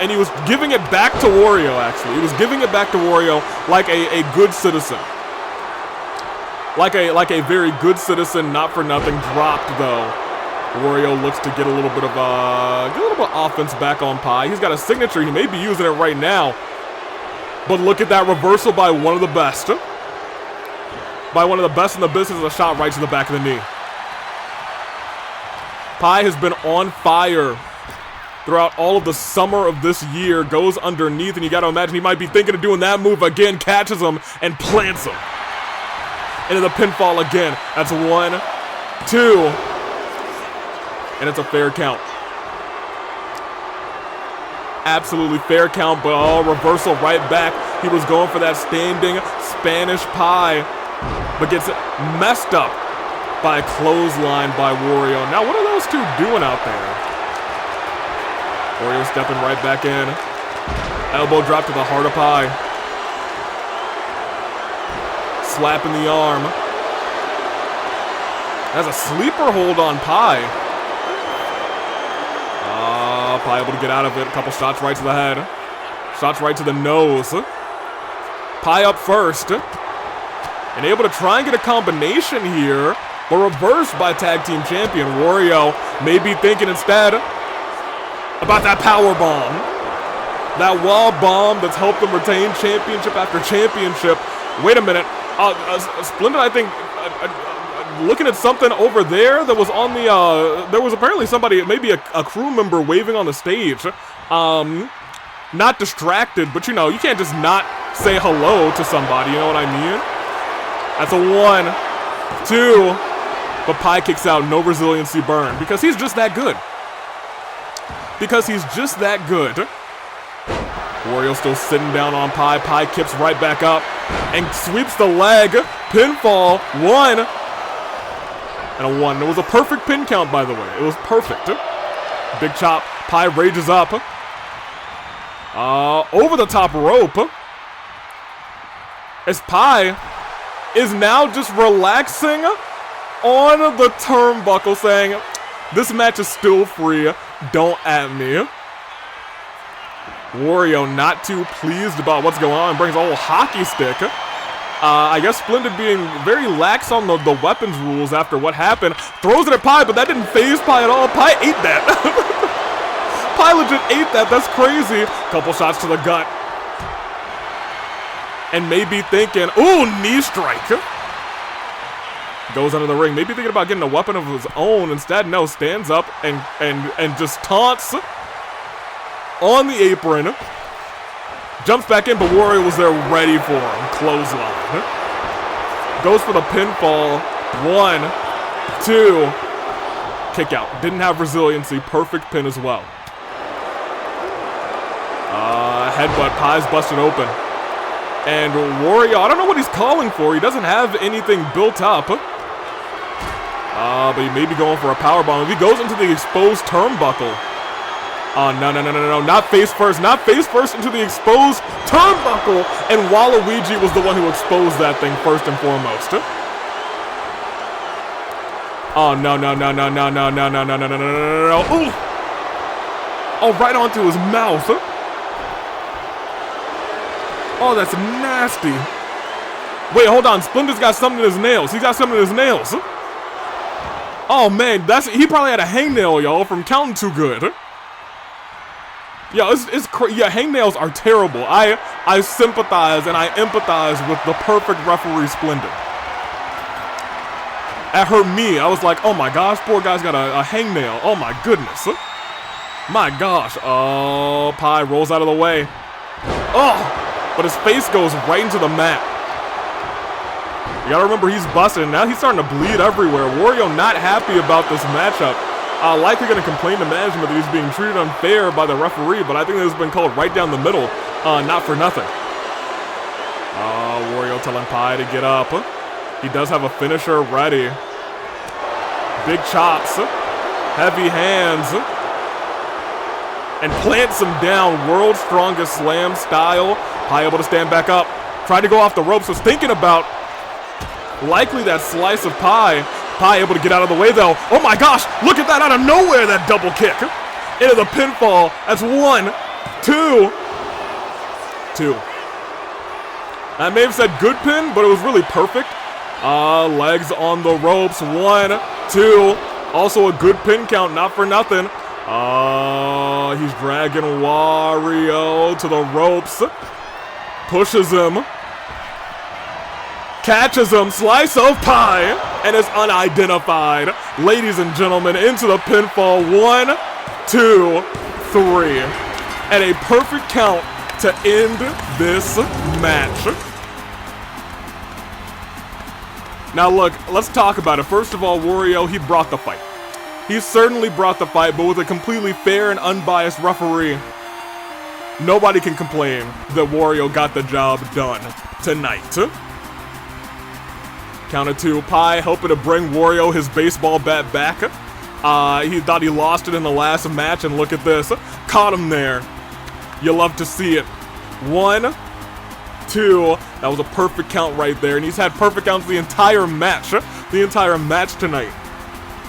and he was giving it back to Wario, actually. He was giving it back to Wario like a good citizen. Like a very good citizen, not for nothing, dropped, though. Wario looks to get a little bit of offense back on Pi. He's got a signature. He may be using it right now. But look at that reversal by one of the best. By one of the best in the business, a shot right to the back of the knee. Pi has been on fire throughout all of the summer of this year. Goes underneath, and you gotta imagine he might be thinking of doing that move again. Catches him and plants him into the pinfall again. That's 1, 2, and it's a fair count. Absolutely fair count, but reversal right back. He was going for that standing Spanish Pi, but gets messed up by a clothesline by Wario. Now, what are those two doing out there? Wario stepping right back in. Elbow drop to the heart of Pi. Slap in the arm. Has a sleeper hold on Pi. Pi able to get out of it. A couple shots right to the head. Shots right to the nose. Pi up first. And able to try and get a combination here. But reversed by tag team champion Wario. May be thinking instead about that power bomb. That wall bomb that's helped them retain championship after championship. Wait a minute. Splendid, I think, looking at something over there that was on the, there was apparently somebody, maybe a crew member waving on the stage. Not distracted, but you know, you can't just not say hello to somebody, you know what I mean? That's a 1, 2, but Pi kicks out, no resiliency burn, because he's just that good. Because he's just that good. Wario still sitting down on Pi. Pi kips right back up and sweeps the leg. Pinfall, 1. And a 1. It was a perfect pin count, by the way. It was perfect. Big chop. Pi rages up. Over the top rope. As Pi is now just relaxing on the turnbuckle, saying, this match is still free. Don't at me. Wario not too pleased about what's going on. Brings a whole hockey stick. I guess Splendid being very lax on the weapons rules after what happened. Throws it at Pi, but that didn't phase Pi at all. Pi ate that. Pi legit ate that. That's crazy. Couple shots to the gut. And maybe thinking, ooh, knee strike. Goes under the ring. Maybe thinking about getting a weapon of his own. Instead, no, stands up and just taunts on the apron. Jumps back in, but Wario was there ready for him. Clothesline. Goes for the pinfall. 1, 2. Kick out. Didn't have resiliency. Perfect pin as well. Headbutt. Pi's busted open. And Wario, I don't know what he's calling for. He doesn't have anything built up. But he may be going for a powerbomb. If he goes into the exposed turnbuckle. Oh, no. Not face first. Not face first into the exposed turnbuckle. And Waluigi was the one who exposed that thing first and foremost. Oh, no. Ooh. Oh, right onto his mouth. Oh, that's nasty. Wait, hold on. Splendid's got something in his nails. He's got something in his nails. Oh, man. He probably had a hangnail, y'all, from counting too good. Yeah, yeah, hangnails are terrible. I sympathize and I empathize with the perfect referee Splendid. That hurt me. I was like, oh my gosh, poor guy's got a hangnail. Oh my goodness. My gosh. Oh, Pi rolls out of the way. Oh, but his face goes right into the mat. You gotta remember, he's busted. Now he's starting to bleed everywhere. Wario not happy about this matchup. Likely going to complain to management that he's being treated unfair by the referee, but I think this has been called right down the middle, not for nothing. Wario telling Pi to get up. He does have a finisher ready. Big chops, heavy hands, and plants him down, world's strongest slam style. Pi able to stand back up, tried to go off the ropes, was thinking about likely that slice of Pi. Pi able to get out of the way though. Oh my gosh, look at that out of nowhere, that double kick. Into the pinfall. That's 1, 2. I may have said good pin, but it was really perfect. Legs on the ropes. 1, 2. Also a good pin count, not for nothing. He's dragging Wario to the ropes. Pushes him. Catches him, slice of Pi, and is unidentified. Ladies and gentlemen, into the pinfall. 1, 2, 3. And a perfect count to end this match. Now look, let's talk about it. First of all, Wario, he brought the fight. He certainly brought the fight, but with a completely fair and unbiased referee. Nobody can complain that Wario got the job done tonight. Count of 2. Pi hoping to bring Wario his baseball bat back. He thought he lost it in the last match, and look at this. Caught him there. You love to see it. 1, 2. That was a perfect count right there, and he's had perfect counts the entire match. The entire match tonight.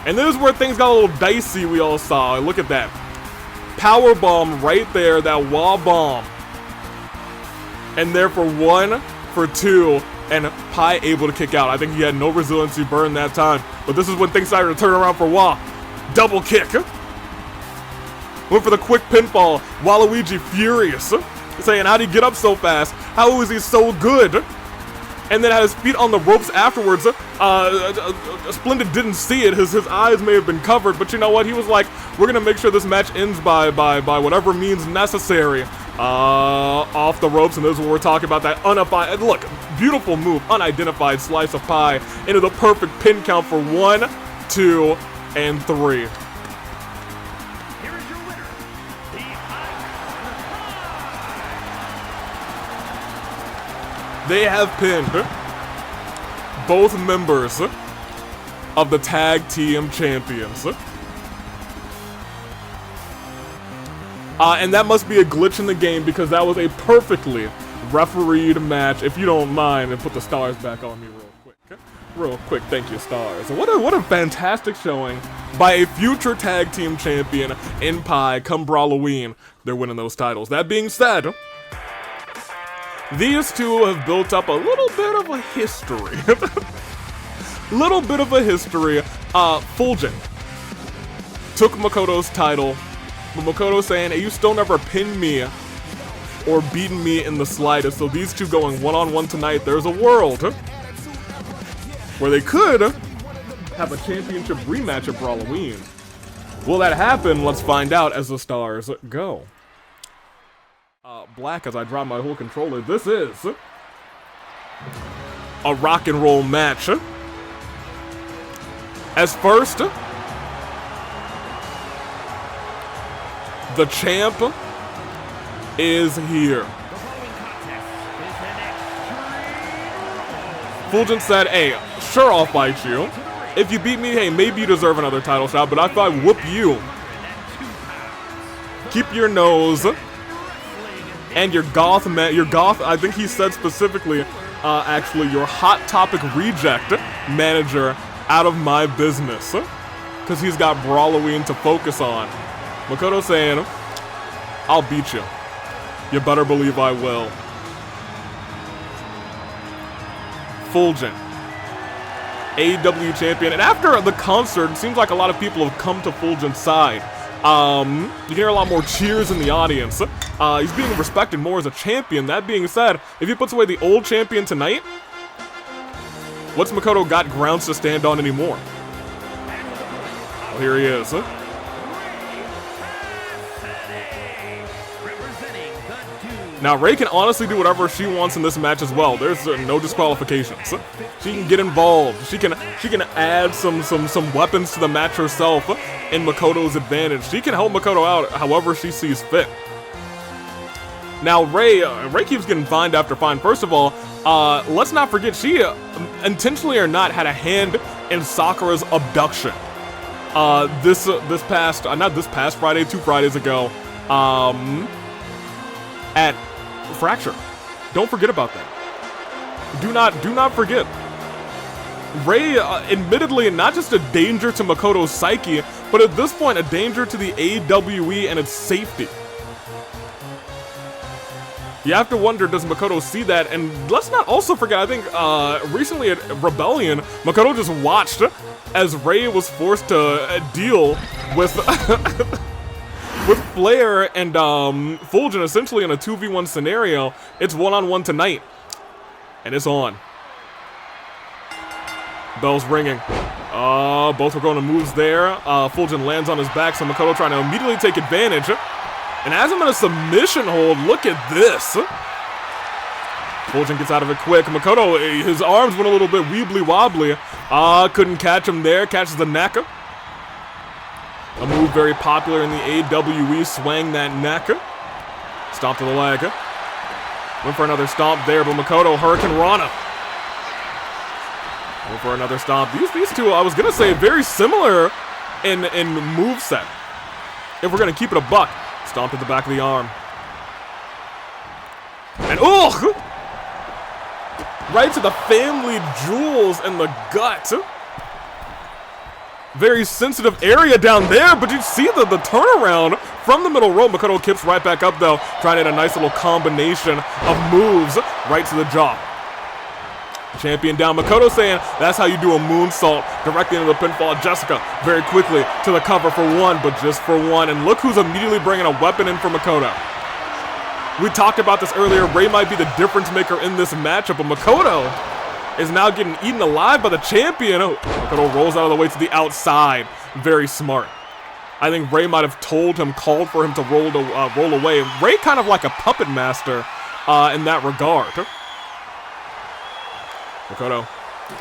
And this is where things got a little dicey, we all saw. Look at that. Power bomb right there, that wall bomb. And there for 1, for 2, and Pi able to kick out. I think he had no resiliency burn that time. But this is when things started to turn around for Wa. Double kick. Went for the quick pinfall. Waluigi furious. Saying, how'd he get up so fast? How is he so good? And then had his feet on the ropes afterwards. Splendid didn't see it. His eyes may have been covered, but you know what? He was like, we're gonna make sure this match ends by whatever means necessary. Off the ropes, and this is what we're talking about. That unidentified, look, beautiful move, unidentified slice of pie into the perfect pin count for 1, 2, and 3. Here is your winner, the They have pinned both members of the tag team champions. And that must be a glitch in the game, because that was a perfectly refereed match. If you don't mind, and put the stars back on me real quick. Real quick, thank you, stars. What a fantastic showing by a future tag team champion in Pi come Brawloween. They're winning those titles. That being said, these two have built up a little bit of a history. Little bit of a history. Fulgent took Makoto's title, but Makoto saying, hey, you still never pinned me or beaten me in the slightest. So these two going one-on-one tonight. There's a world where they could have a championship rematch at Brawloween. Will that happen? Let's find out as the stars go. Black as I drop my whole controller. This is a rock and roll match. As first, the champ is here. Fulgent said, hey, sure, I'll fight you. If you beat me, hey, maybe you deserve another title shot, but if I whoop you, keep your nose and your goth, I think he said specifically, actually, your Hot Topic reject manager out of my business. Because he's got Brawloween to focus on. Makoto saying, I'll beat you. You better believe I will. Fulgent, AEW champion. And after the concert, it seems like a lot of people have come to Fulgent's side. You can hear a lot more cheers in the audience. He's being respected more as a champion. That being said, if he puts away the old champion tonight, what's Makoto got grounds to stand on anymore? Well, here he is. Now, Ray can honestly do whatever she wants in this match as well. There's no disqualifications. She can get involved. She can add some weapons to the match herself in Makoto's advantage. She can help Makoto out however she sees fit. Now, Ray keeps getting fined after fine. First of all, let's not forget she, intentionally or not, had a hand in Sakura's abduction. This past Friday, 2 Fridays ago, at Fracture. Don't forget about that. Do not forget. Ray, admittedly, not just a danger to Makoto's psyche, but at this point, a danger to the AWE and its safety. You have to wonder, does Makoto see that? And let's not also forget, I think, recently at Rebellion, Makoto just watched as Ray was forced to deal with with Flair and Fulgent essentially in a 2v1 scenario. It's one-on-one tonight, and it's on. Bell's ringing. Both are going to moves there. Fulgent lands on his back, so Makoto trying to immediately take advantage. And has him in a submission hold. Look at this. Fulgent gets out of it quick. Makoto, his arms went a little bit weebly-wobbly. Couldn't catch him there. Catches the neck. A move very popular in the AWE, swang that neck. Stomp to the leg. Went for another stomp there, but Makoto, Hurricane Rana. for another stomp. These two, I was gonna say, very similar in moveset. If we're gonna keep it a buck. Stomp to the back of the arm. And right to the family jewels in the gut. Very sensitive area down there, but you see the turnaround from the middle rope. Makoto kips right back up though, trying to hit a nice little combination of moves right to the jaw. Champion down. Makoto saying that's how you do a moonsault directly into the pinfall. Jessica very quickly to the cover for one, but just for one. And look who's immediately bringing a weapon in for Makoto. We talked about this earlier. Ray might be the difference maker in this matchup, but Makoto is now getting eaten alive by the champion. Makoto rolls out of the way to the outside. Very smart. I think Ray might have told him, called for him to roll away. Ray kind of like a puppet master in that regard. Makoto.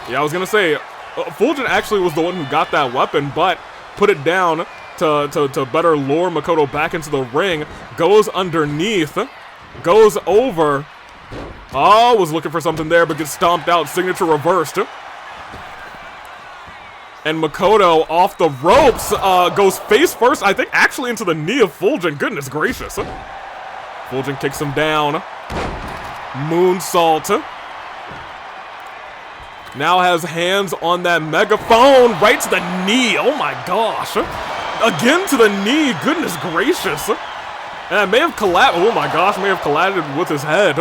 Yeah, I was going to say, Fulgent actually was the one who got that weapon, but put it down to better lure Makoto back into the ring. Goes underneath. Goes over. Oh, was looking for something there, but gets stomped out. Signature reversed. And Makoto off the ropes goes face first, I think, actually into the knee of Fulgent. Goodness gracious. Fulgent kicks him down. Moonsault. Now has hands on that megaphone right to the knee. Oh my gosh. Again to the knee. Goodness gracious. And I may have collided. Oh my gosh, may have collided with his head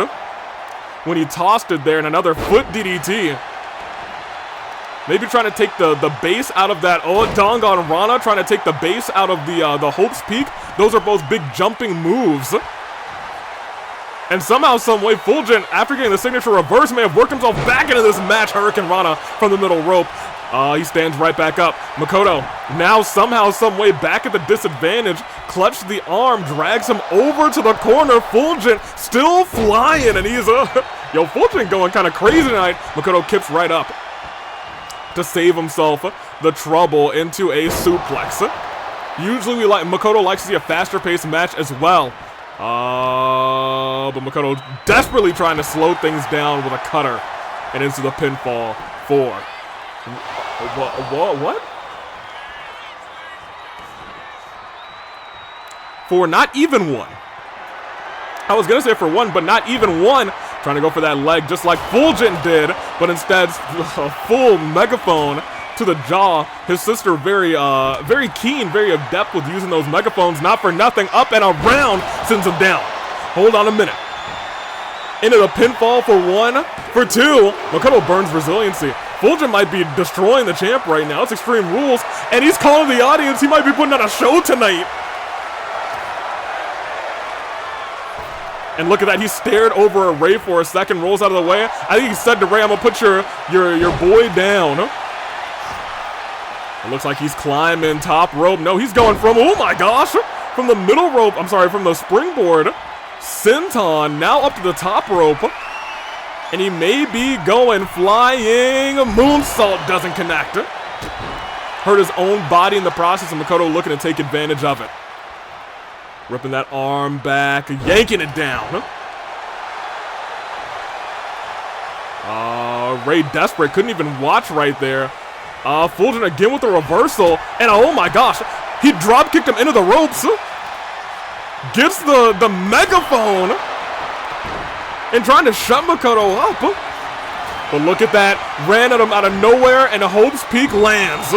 when he tossed it there, and another foot DDT. Maybe trying to take the base out of that. Oh, Dangan Rana trying to take the base out of the Hope's Peak. Those are both big jumping moves. And somehow, someway, Fulgent, after getting the signature reverse, may have worked himself back into this match. Hurricane Rana from the middle rope. He stands right back up. Makoto, now somehow, someway, back at the disadvantage. Clutched the arm, drags him over to the corner. Fulgent still flying, and he's, yo, Fulgent going kind of crazy tonight. Makoto kips right up to save himself the trouble into a suplex. Usually, Makoto likes to see a faster paced match as well. But Makoto desperately trying to slow things down with a cutter and into the pinfall for what? For not even one. I was gonna say for one, but not even one. Trying to go for that leg just like Fulgent did, but instead a full megaphone to the jaw. His sister very keen, very adept with using those megaphones. Not for nothing, up and around, sends him down. Hold on a minute. Into the pinfall for one, for two. Makoto burns resiliency. Fulgent might be destroying the champ right now. It's Extreme Rules, and he's calling the audience. He might be putting on a show tonight. And look at that, he stared over at Ray for a second, rolls out of the way. I think he said to Ray, I'm gonna put your boy down. It looks like he's climbing top rope. No, he's going from, oh my gosh, from the middle rope, I'm sorry, from the springboard. Senton now up to the top rope. And he may be going flying. Moonsault doesn't connect. Hurt his own body in the process, and Makoto looking to take advantage of it. Ripping that arm back, yanking it down. Ray desperate, couldn't even watch right there. Fulgent again with the reversal, and oh my gosh, he drop kicked him into the ropes. Gets the megaphone, and trying to shut Makoto up. But look at that, ran at him out of nowhere, and Hope's Peak lands.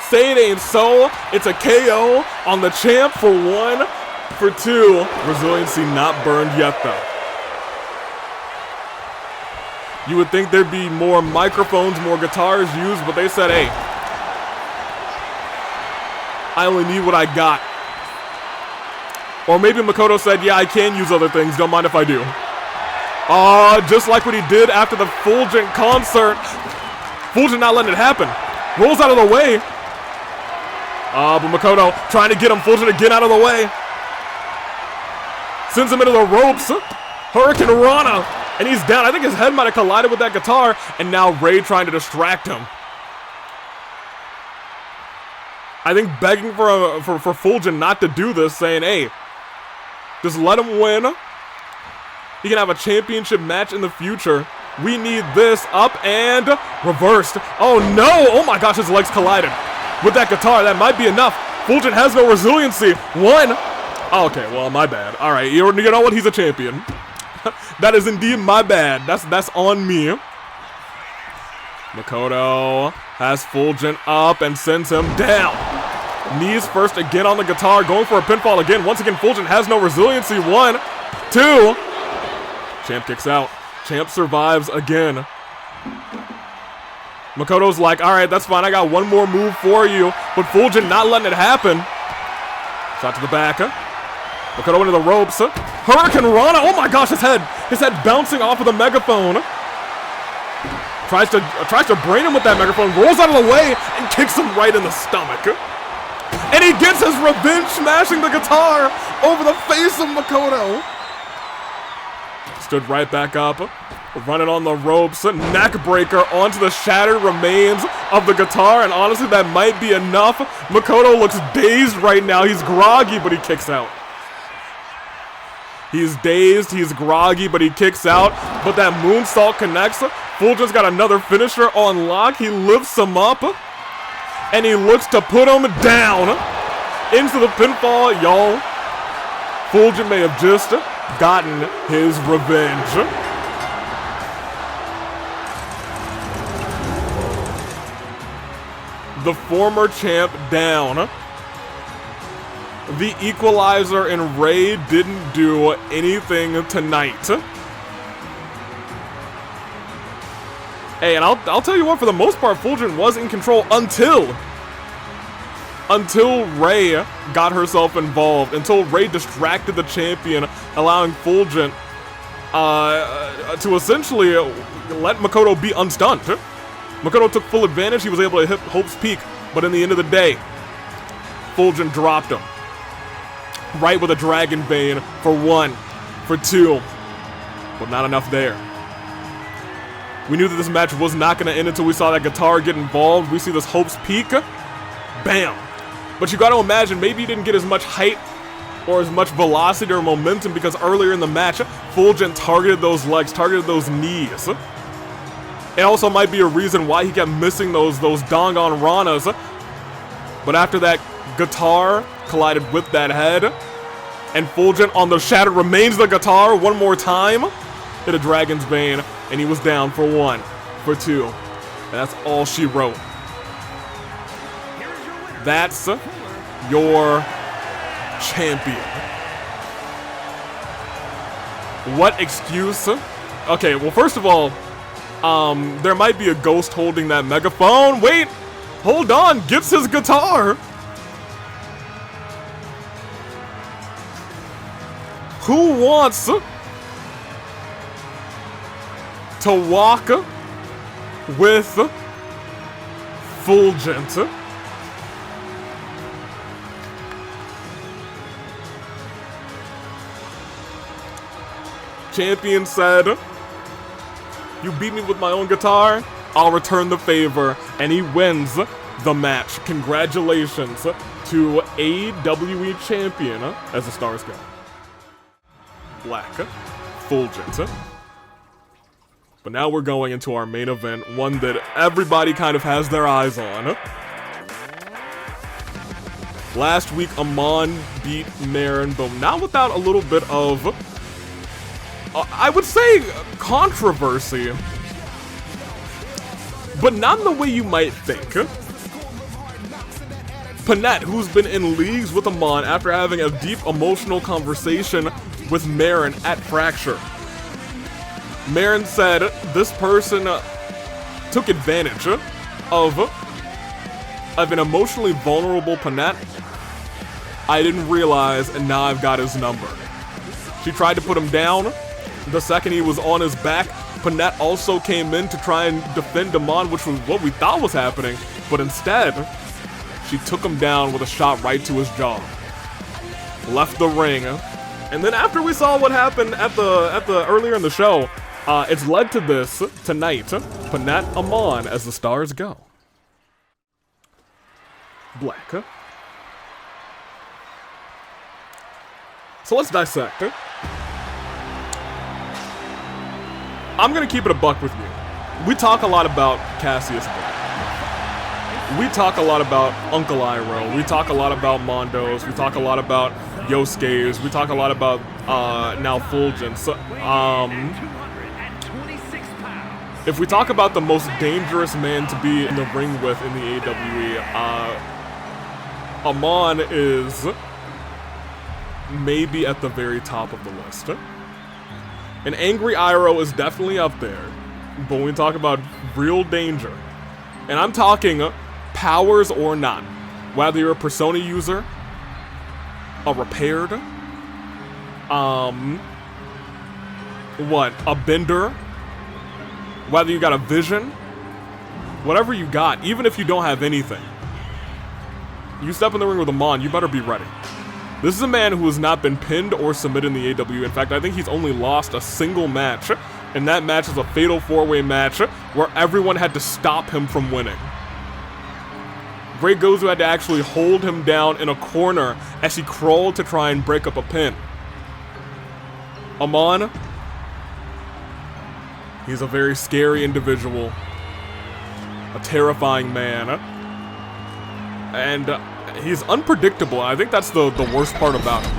Say it ain't so. It's a KO on the champ for one, for two. Resiliency not burned yet though. You would think there'd be more microphones, more guitars used, but they said, hey, I only need what I got. Or maybe Makoto said, yeah, I can use other things, don't mind if I do. Just like what he did after the Fulgent concert. Fulgent not letting it happen. Rolls out of the way. But Makoto trying to get him. Fulgent again out of the way. Sends him into the ropes. Hurricane Rana. And he's down. I think his head might have collided with that guitar. And now Ray trying to distract him. I think begging for Fulgent not to do this. Saying, hey, just let him win. He can have a championship match in the future. We need this. Up and reversed. Oh no! Oh my gosh, his legs collided with that guitar. That might be enough. Fulgent has no resiliency. One. Oh, okay, well, my bad. All right, you know what? He's a champion. That is indeed my bad. That's on me. Makoto has Fulgent up and sends him down. Knees first again on the guitar, going for a pinfall again. Once again, Fulgent has no resiliency. 1, 2. Champ kicks out. Champ survives again. Makoto's like, all right, that's fine. I got one more move for you. But Fulgent not letting it happen. Shot to the back. Makoto into the ropes. Hurricane Rana. Oh my gosh, his head bouncing off of the megaphone. Tries to brain him with that megaphone. Rolls out of the way and kicks him right in the stomach. And he gets his revenge, smashing the guitar over the face of Makoto. Stood right back up, running on the ropes, neck breaker onto the shattered remains of the guitar, and honestly, that might be enough. Makoto looks dazed right now. He's groggy, but he kicks out. He's dazed, he's groggy, but he kicks out. But that moonsault connects. Fulgent's got another finisher on lock. He lifts him up, and he looks to put him down into the pinfall. Y'all, Fulgent may have just gotten his revenge. The former champ down. The Equalizer and Ray didn't do anything tonight. Hey, and I'll tell you what, for the most part, Fulgent was in control until Ray got herself involved, until Ray distracted the champion, allowing Fulgent to essentially let Makoto be unstunned. Makoto took full advantage. He was able to hit Hope's Peak, but in the end of the day, Fulgent dropped him. Right with a Dragon Bane for 1, for 2, but not enough there. We knew that this match was not going to end until we saw that guitar get involved. We see this Hope's Peak. Bam! But you got to imagine, maybe he didn't get as much height or as much velocity or momentum because earlier in the match, Fulgent targeted those legs, targeted those knees. It also might be a reason why he kept missing those Dangan Ranas. But after that guitar collided with that head, and Fulgent on the shattered remains of the guitar one more time, hit a Dragon's Bane, and he was down for 1, for 2. And that's all she wrote. That's your champion. What excuse? Okay, well, first of all, there might be a ghost holding that megaphone. Wait, hold on, gets his guitar. Who wants to walk with Fulgent? Champion said, "You beat me with my own guitar, I'll return the favor," and he wins the match. Congratulations to AWE champion, as the stars go. Black, Fulgent. But now we're going into our main event, one that everybody kind of has their eyes on. Last week, Amon beat Marin, but not without a little bit of, I would say, controversy. But not in the way you might think. Panette, who's been in leagues with Amon after having a deep emotional conversation with Marin at Fracture. Marin said this person took advantage of an emotionally vulnerable Panette. I didn't realize, and now I've got his number. She tried to put him down. The second he was on his back, Panette also came in to try and defend Amon, which was what we thought was happening, but instead, she took him down with a shot right to his jaw. Left the ring, and then after we saw what happened at the earlier in the show, it's led to this tonight. Panette Amon as the stars go. Black. So let's dissect. I'm gonna keep it a buck with you. We talk a lot about Cassius. We talk a lot about Uncle Iroh. We talk a lot about Mondos. We talk a lot about Yosuke's. We talk a lot about now Fulgent. So, if we talk about the most dangerous man to be in the ring with in the AWE, Amon is maybe at the very top of the list. And Angry Iroh is definitely up there. But when we talk about real danger, and I'm talking powers or not, whether you're a Persona user, a repaired, a bender, whether you got a vision, whatever you got, even if you don't have anything, you step in the ring with Amon, you better be ready. This is a man who has not been pinned or submitted in the AWE. In fact, I think he's only lost a single match, and that match is a fatal 4-way match where everyone had to stop him from winning. Great Gozu had to actually hold him down in a corner as he crawled to try and break up a pin. Amon, he's a very scary individual, a terrifying man, and he's unpredictable. I think that's the worst part about him.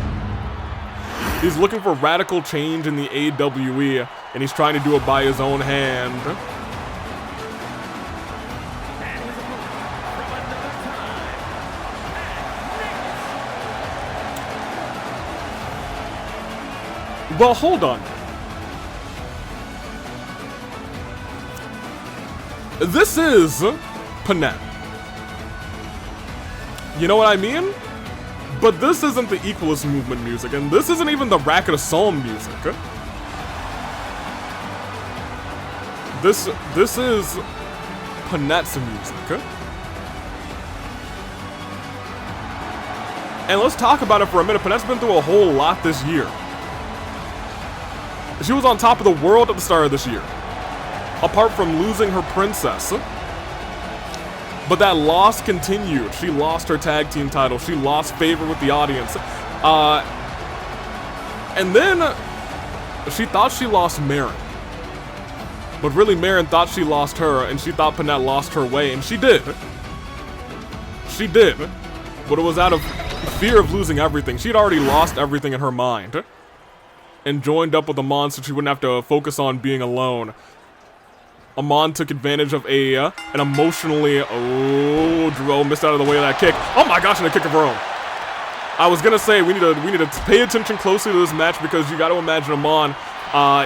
He's looking for radical change in the AWE, and he's trying to do it by his own hand. Well, hold on. This is Panette. You know what I mean? But this isn't the Equalist Movement music, and this isn't even the Racket of Psalm music. This is Panette's music. And let's talk about it for a minute. Panette's been through a whole lot this year. She was on top of the world at the start of this year, apart from losing her princess. But that loss continued. She lost her tag team title. She lost favor with the audience. And then she thought she lost Marin. But really, Marin thought she lost her, and she thought Panette lost her way, and she did. She did. But it was out of fear of losing everything. She'd already lost everything in her mind, and joined up with Amon so she wouldn't have to focus on being alone. Amon took advantage of an emotionally... Oh, Drew missed out of the way of that kick. Oh my gosh, and a kick of her own. I was gonna say, we need to pay attention closely to this match, because you gotta imagine Amon,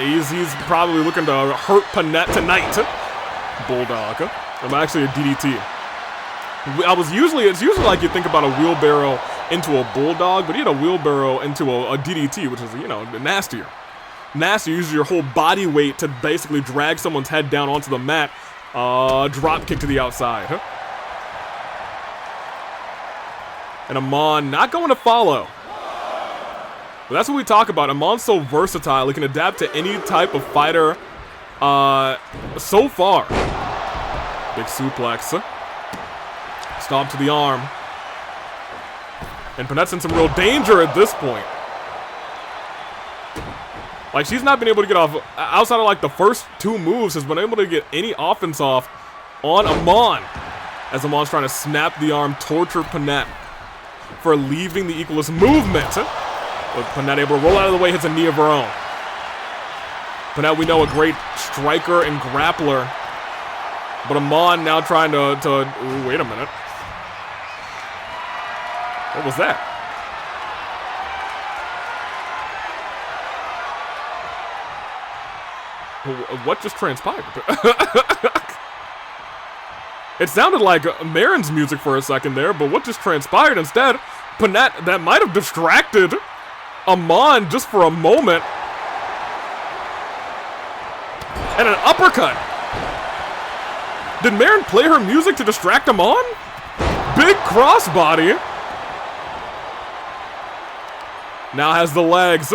he's probably looking to hurt Panette tonight. Bulldog. I'm actually a DDT. It's usually like you think about a wheelbarrow into a bulldog, but you had a wheelbarrow into a DDT, which is, you know, nastier. Nasty, uses your whole body weight to basically drag someone's head down onto the mat. Drop kick to the outside. And Amon not going to follow. But that's what we talk about. Amon's so versatile. He can adapt to any type of fighter so far. Big suplex. Stomp to the arm. And Panette's in some real danger at this point. Like, she's not been able to get off, outside of like the first two moves, has been able to get any offense off on Amon. As Amon's trying to snap the arm, torture Panette for leaving the Equalist Movement. But Panette able to roll out of the way, hits a knee of her own. Panette, we know, a great striker and grappler. But Amon now trying to ooh, wait a minute. What was that? What just transpired? It sounded like Marin's music for a second there, but what just transpired? Instead, Panette, that might have distracted Amon just for a moment. And an uppercut. Did Marin play her music to distract Amon? Big crossbody. Now has the legs.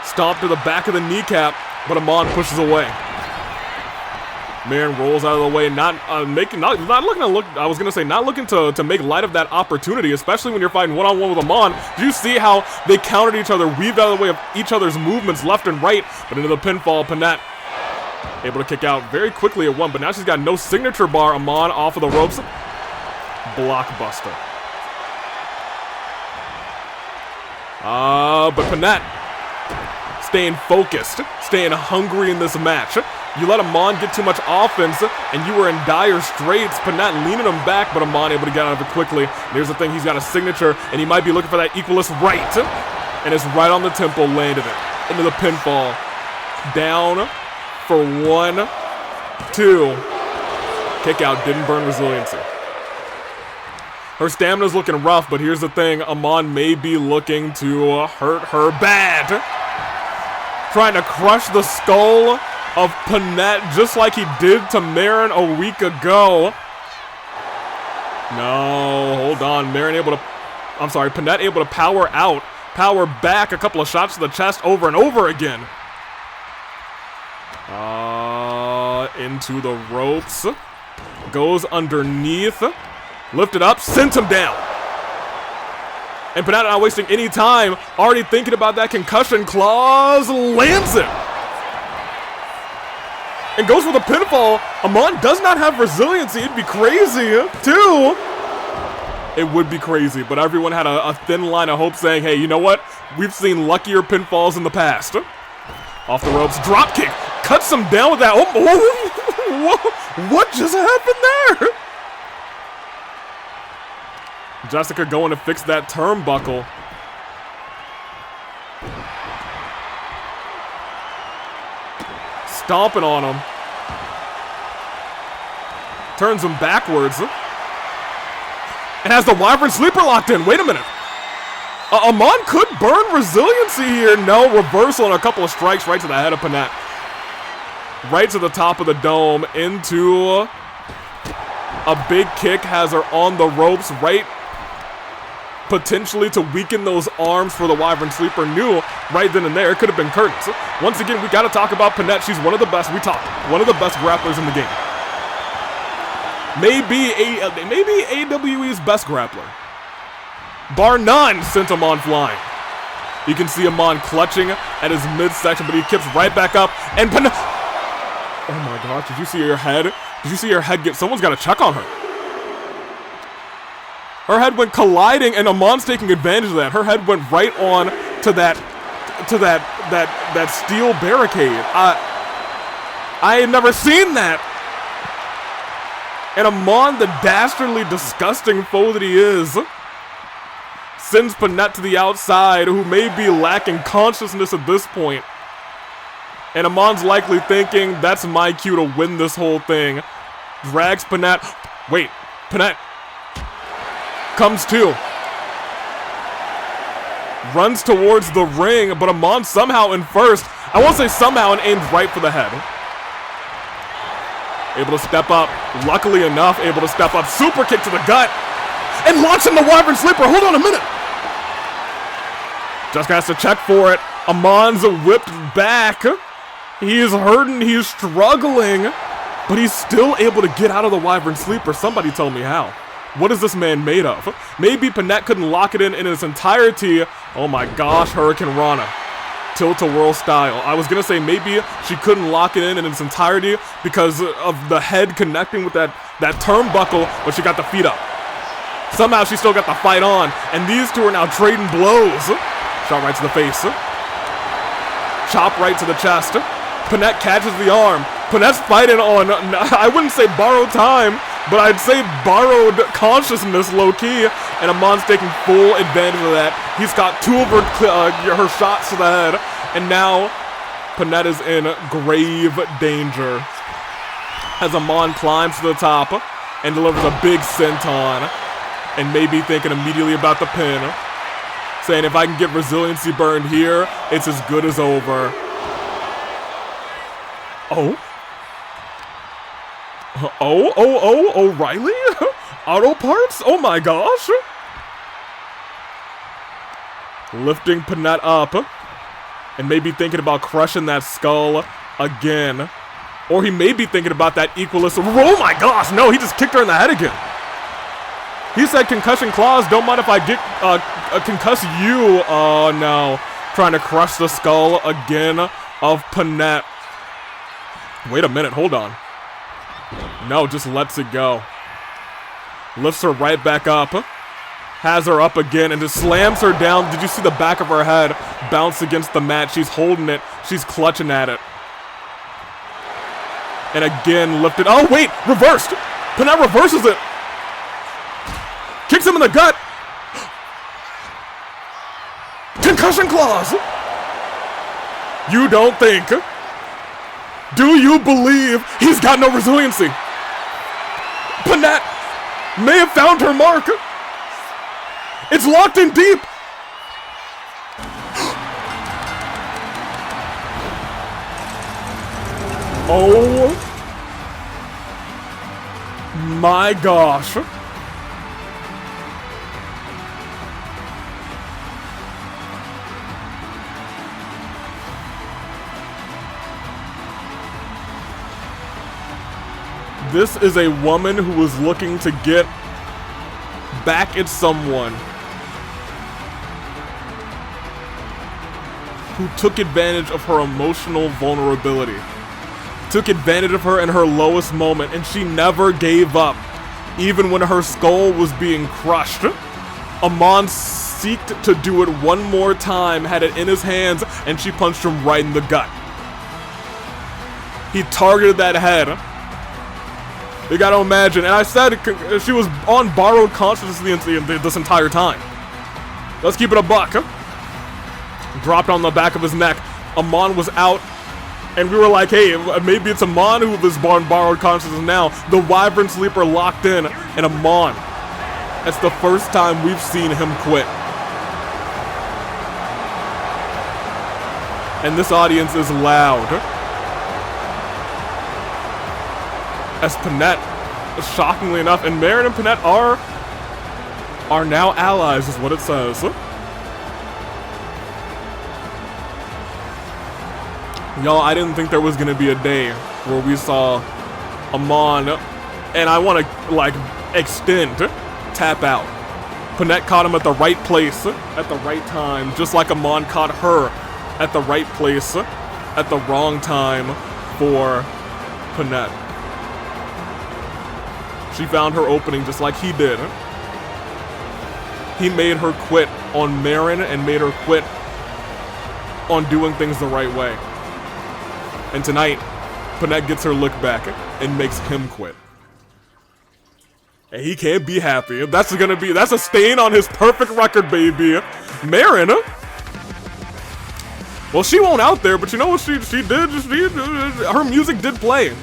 Stomp to the back of the kneecap, but Amon pushes away. Marin rolls out of the way, not looking to make light of that opportunity, especially when you're fighting one-on-one with Amon. Did you see how they countered each other, weaved out of the way of each other's movements left and right, but into the pinfall, Panette Able to kick out very quickly at 1, but now she's got no signature bar. Amon off of the ropes. Blockbuster. But Panette staying focused, staying hungry in this match. You let Amon get too much offense, and you were in dire straits. Panette leaning him back, but Amon able to get out of it quickly. Here's the thing, he's got a signature, and he might be looking for that Equalist right. And it's right on the temple, landed it. Into the pinfall. Down for 1, 2. Kick out, didn't burn resiliency. Her stamina's looking rough, but here's the thing, Amon may be looking to hurt her bad. Trying to crush the skull of Panette just like he did to Marin a week ago. No, hold on, Panette able to power out, power back, a couple of shots to the chest over and over again. Into the ropes. Goes underneath. Lifted up, sent him down. And Panette not wasting any time, already thinking about that concussion clause, lands it. And goes for the pinfall. Amon does not have resiliency, it'd be crazy, too. It would be crazy, but everyone had a thin line of hope saying, hey, you know what? We've seen luckier pinfalls in the past. Off the ropes, drop kick, cuts him down with that. What just happened there? Jessica going to fix that turnbuckle. Stomping on him. Turns him backwards. And has the Wyvern Sleeper locked in. Wait a minute. Amon could burn resiliency here. No, reversal and a couple of strikes right to the head of Panette. Right to the top of the dome. Into a big kick. Has her on the ropes. Right. Potentially to weaken those arms for the Wyvern Sleeper. Knew right then and there it could have been curtains. Once again, we got to talk about Panette. She's one of the best. One of the best grapplers in the game. Maybe AWE's best grappler. Bar none, sent Amon flying. You can see Amon clutching at his midsection, but he kicks right back up. And Panette. Oh my gosh! Did you see her head? Did you see her head get? Someone's got to check on her. Her head went colliding, and Amon's taking advantage of that. Her head went right on to that steel barricade. I had never seen that. And Amon, the dastardly, disgusting foe that he is, sends Panette to the outside, who may be lacking consciousness at this point. And Amon's likely thinking, that's my cue to win this whole thing. Drags Panette. Wait, Panette. Comes to. Runs towards the ring, but Amon somehow in first. I won't say somehow, and aims right for the head. Able to step up. Luckily enough, able to step up. Super kick to the gut. And launching the Wyvern Sleeper. Hold on a minute. Just has to check for it. Amon's whipped back. He is hurting. He's struggling. But he's still able to get out of the Wyvern Sleeper. Somebody tell me how. What is this man made of? Maybe Panette couldn't lock it in its entirety. Oh my gosh, Hurricane Rana. Tilt-a-whirl style. I was gonna say maybe she couldn't lock it in its entirety because of the head connecting with that turnbuckle, but she got the feet up. Somehow she still got the fight on, and these two are now trading blows. Shot right to the face. Chop right to the chest. Panette catches the arm. Panette's fighting on, I wouldn't say borrowed time, but I'd say borrowed consciousness, low-key, and Amon's taking full advantage of that. He's got two of her shots to the head, and now Panette is in grave danger. As Amon climbs to the top and delivers a big senton, and maybe thinking immediately about the pin, saying if I can get resiliency burned here, it's as good as over. O'Reilly? Auto parts? Oh my gosh. Lifting Panette up. And maybe thinking about crushing that skull again. Or he may be thinking about that Equalist. Oh my gosh, no, he just kicked her in the head again. He said concussion clause, don't mind if I get concuss you. Oh no. Trying to crush the skull again of Panette. Wait a minute, hold on. No, just lets it go. Lifts her right back up. Has her up again and just slams her down. Did you see the back of her head bounce against the mat? She's holding it. She's clutching at it. And again, lifted. Oh, wait! Reversed! Panette reverses it! Kicks him in the gut! Concussion clause! You don't think? Do you believe he's got no resiliency? Panette may have found her mark! It's locked in deep! Oh my gosh. This is a woman who was looking to get back at someone who took advantage of her emotional vulnerability. Took advantage of her in her lowest moment, and she never gave up, even when her skull was being crushed. Amon seeked to do it one more time, had it in his hands, and she punched him right in the gut. He targeted that head. You gotta imagine, and I said she was on borrowed consciousness this entire time. Let's keep it a buck. Dropped on the back of his neck. Amon was out. And we were like, hey, maybe it's Amon who was borrowed consciousness now. The Wyvern Sleeper locked in, and Amon. That's the first time we've seen him quit. And this audience is loud. As Panette, shockingly enough, and Marin and Panette are now allies, is what it says. Y'all, I didn't think there was gonna be a day where we saw Amon, and I want to, like, extend, tap out. Panette caught him at the right place, at the right time, just like Amon caught her at the right place, at the wrong time for Panette. She found her opening just like he did. He made her quit on Marin and made her quit on doing things the right way. And tonight, Panette gets her look back and makes him quit. And he can't be happy. That's a stain on his perfect record, baby. Marin, well, she won't out there, but you know what she did? Her music did play.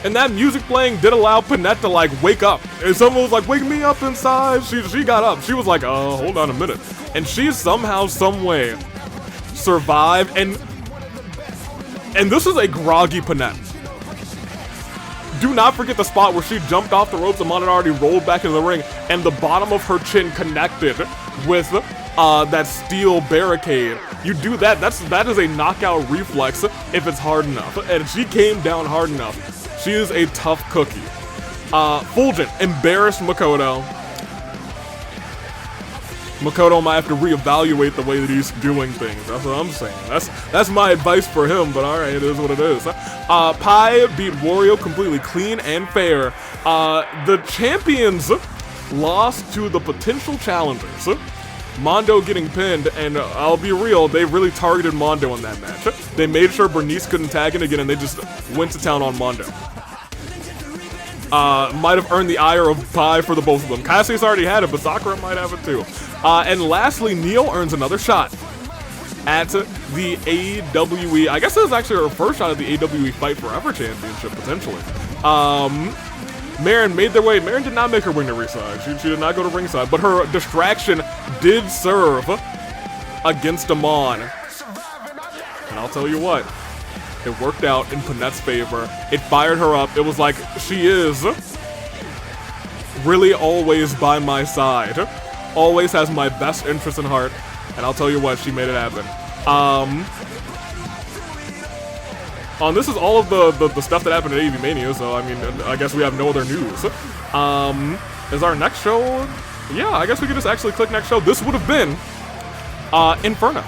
And that music playing did allow Panette to, like, wake up. And someone was like, wake me up inside. She got up. She was like, hold on a minute. And she somehow, some way survived. And this is a groggy Panette. Do not forget the spot where she jumped off the ropes. Amon had already rolled back into the ring, and the bottom of her chin connected with that steel barricade. You do that. That is a knockout reflex if it's hard enough. And she came down hard enough. She is a tough cookie. Fulgent embarrassed Makoto. Makoto might have to reevaluate the way that he's doing things. That's what I'm saying. That's my advice for him, but alright, it is what it is. Pai beat Wario completely clean and fair. The champions lost to the potential challengers. Mondo getting pinned, and I'll be real, they really targeted Mondo in that match. They made sure Burnice couldn't tag in again, and they just went to town on Mondo. Might have earned the ire of Pai for the both of them. Cassius already had it, but Sakura might have it too. And lastly, Neo earns another shot at the AWE. I guess this is actually her first shot at the AWE Fight Forever Championship, potentially. Marin made their way. Marin did not make her way to ringside. She did not go to ringside, but her distraction did serve against Amon. And I'll tell you what, it worked out in Panette's favor. It fired her up. It was like, she is really always by my side. Always has my best interest in heart. And I'll tell you what, she made it happen. This is all of the stuff that happened at AV Mania, so I mean, I guess we have no other news. Is our next show? Yeah, I guess we could just actually click next show. This would have been Inferno.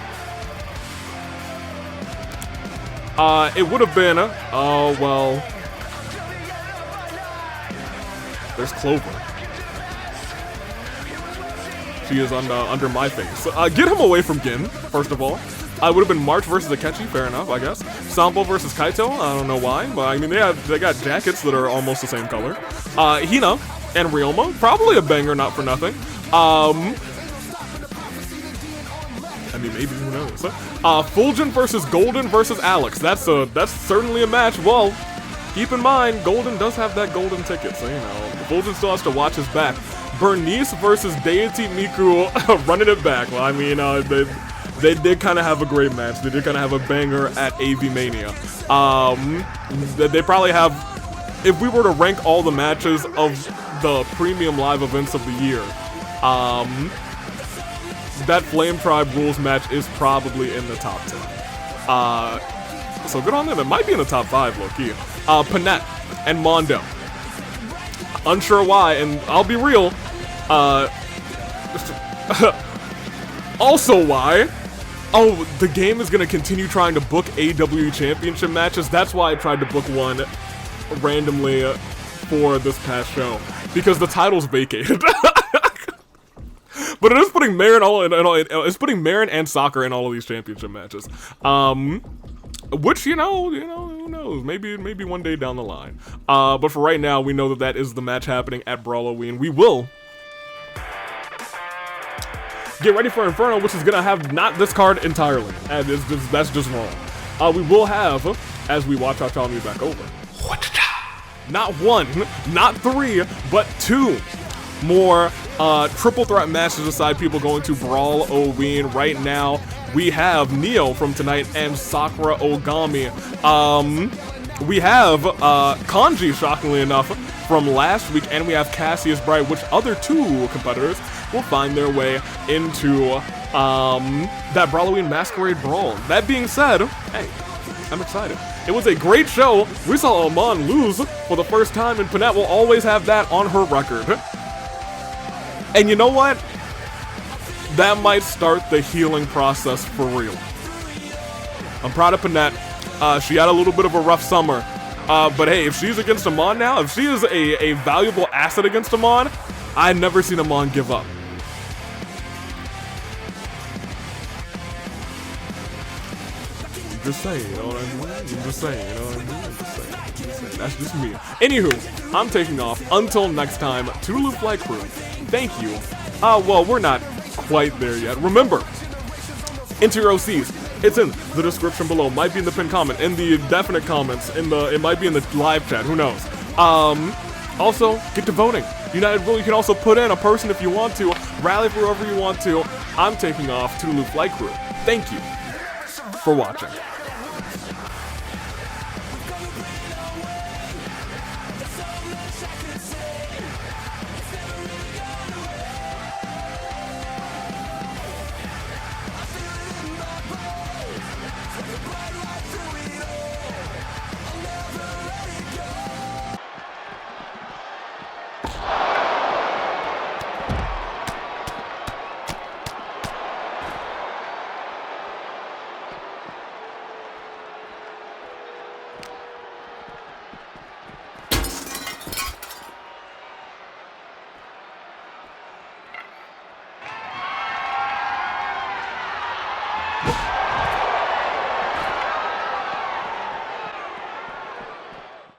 It would have been, oh, well, there's Clover. She is under my face. Get him away from Gin, first of all. Would have been March versus Akechi, fair enough, I guess. Sambo versus Kaito, I don't know why, but I mean, they got jackets that are almost the same color. Hina and Ryoma, probably a banger, not for nothing. I mean, maybe, who knows? Fulgent versus Golden versus Alex. That's certainly a match. Well, keep in mind, Golden does have that golden ticket, so, you know, Fulgent still has to watch his back. Bernice versus Deity Miku running it back. Well, I mean, they did kind of have a great match. They did kind of have a banger at AV Mania. They probably have, if we were to rank all the matches of the premium live events of the year, that Flame Tribe Rules match is probably in the top 10. So good on them. It might be in the top 5, low-key. Panette and Mondo. Unsure why, and I'll be real. Also why. Oh, the game is going to continue trying to book AW Championship matches. That's why I tried to book one randomly for this past show. Because the title's vacated. But it is putting Marin it's putting Marin and Sakura in all of these championship matches. Which, you know, who knows? Maybe one day down the line. But for right now, we know that is the match happening at Brawl Halloween. We will get ready for Inferno, which is gonna have not this card entirely, and that's just wrong. We will have, as we watch our Tommy back over, not one, not three, but two more triple threat matches aside people going to Brawl Halloween. Right now, we have Neo from tonight and Sakura Ogami. We have Kanji, shockingly enough, from last week, and we have Cassius Bright, which other two competitors will find their way into that Brawl Halloween Masquerade Brawl. That being said, hey, I'm excited. It was a great show. We saw Amon lose for the first time, and Panette will always have that on her record. And you know what? That might start the healing process for real. I'm proud of Panette. She had a little bit of a rough summer. But hey, if she's against Amon now, if she is a valuable asset against Amon, I've never seen Amon give up. Just saying, you know what I mean? I'm just saying, you know what I mean? I'm just saying. That's just me. Anywho, I'm taking off. Until next time, Toodaloo Flight Crew, thank you. Well, we're not quite there yet. Remember, enter your OCs. It's in the description below. Might be in the pinned comment, in the definite comments, it might be in the live chat, who knows. Also, get to voting. United Rule, you can also put in a person if you want to, rally for whoever you want to. I'm taking off. Toodaloo Flight Crew, thank you for watching.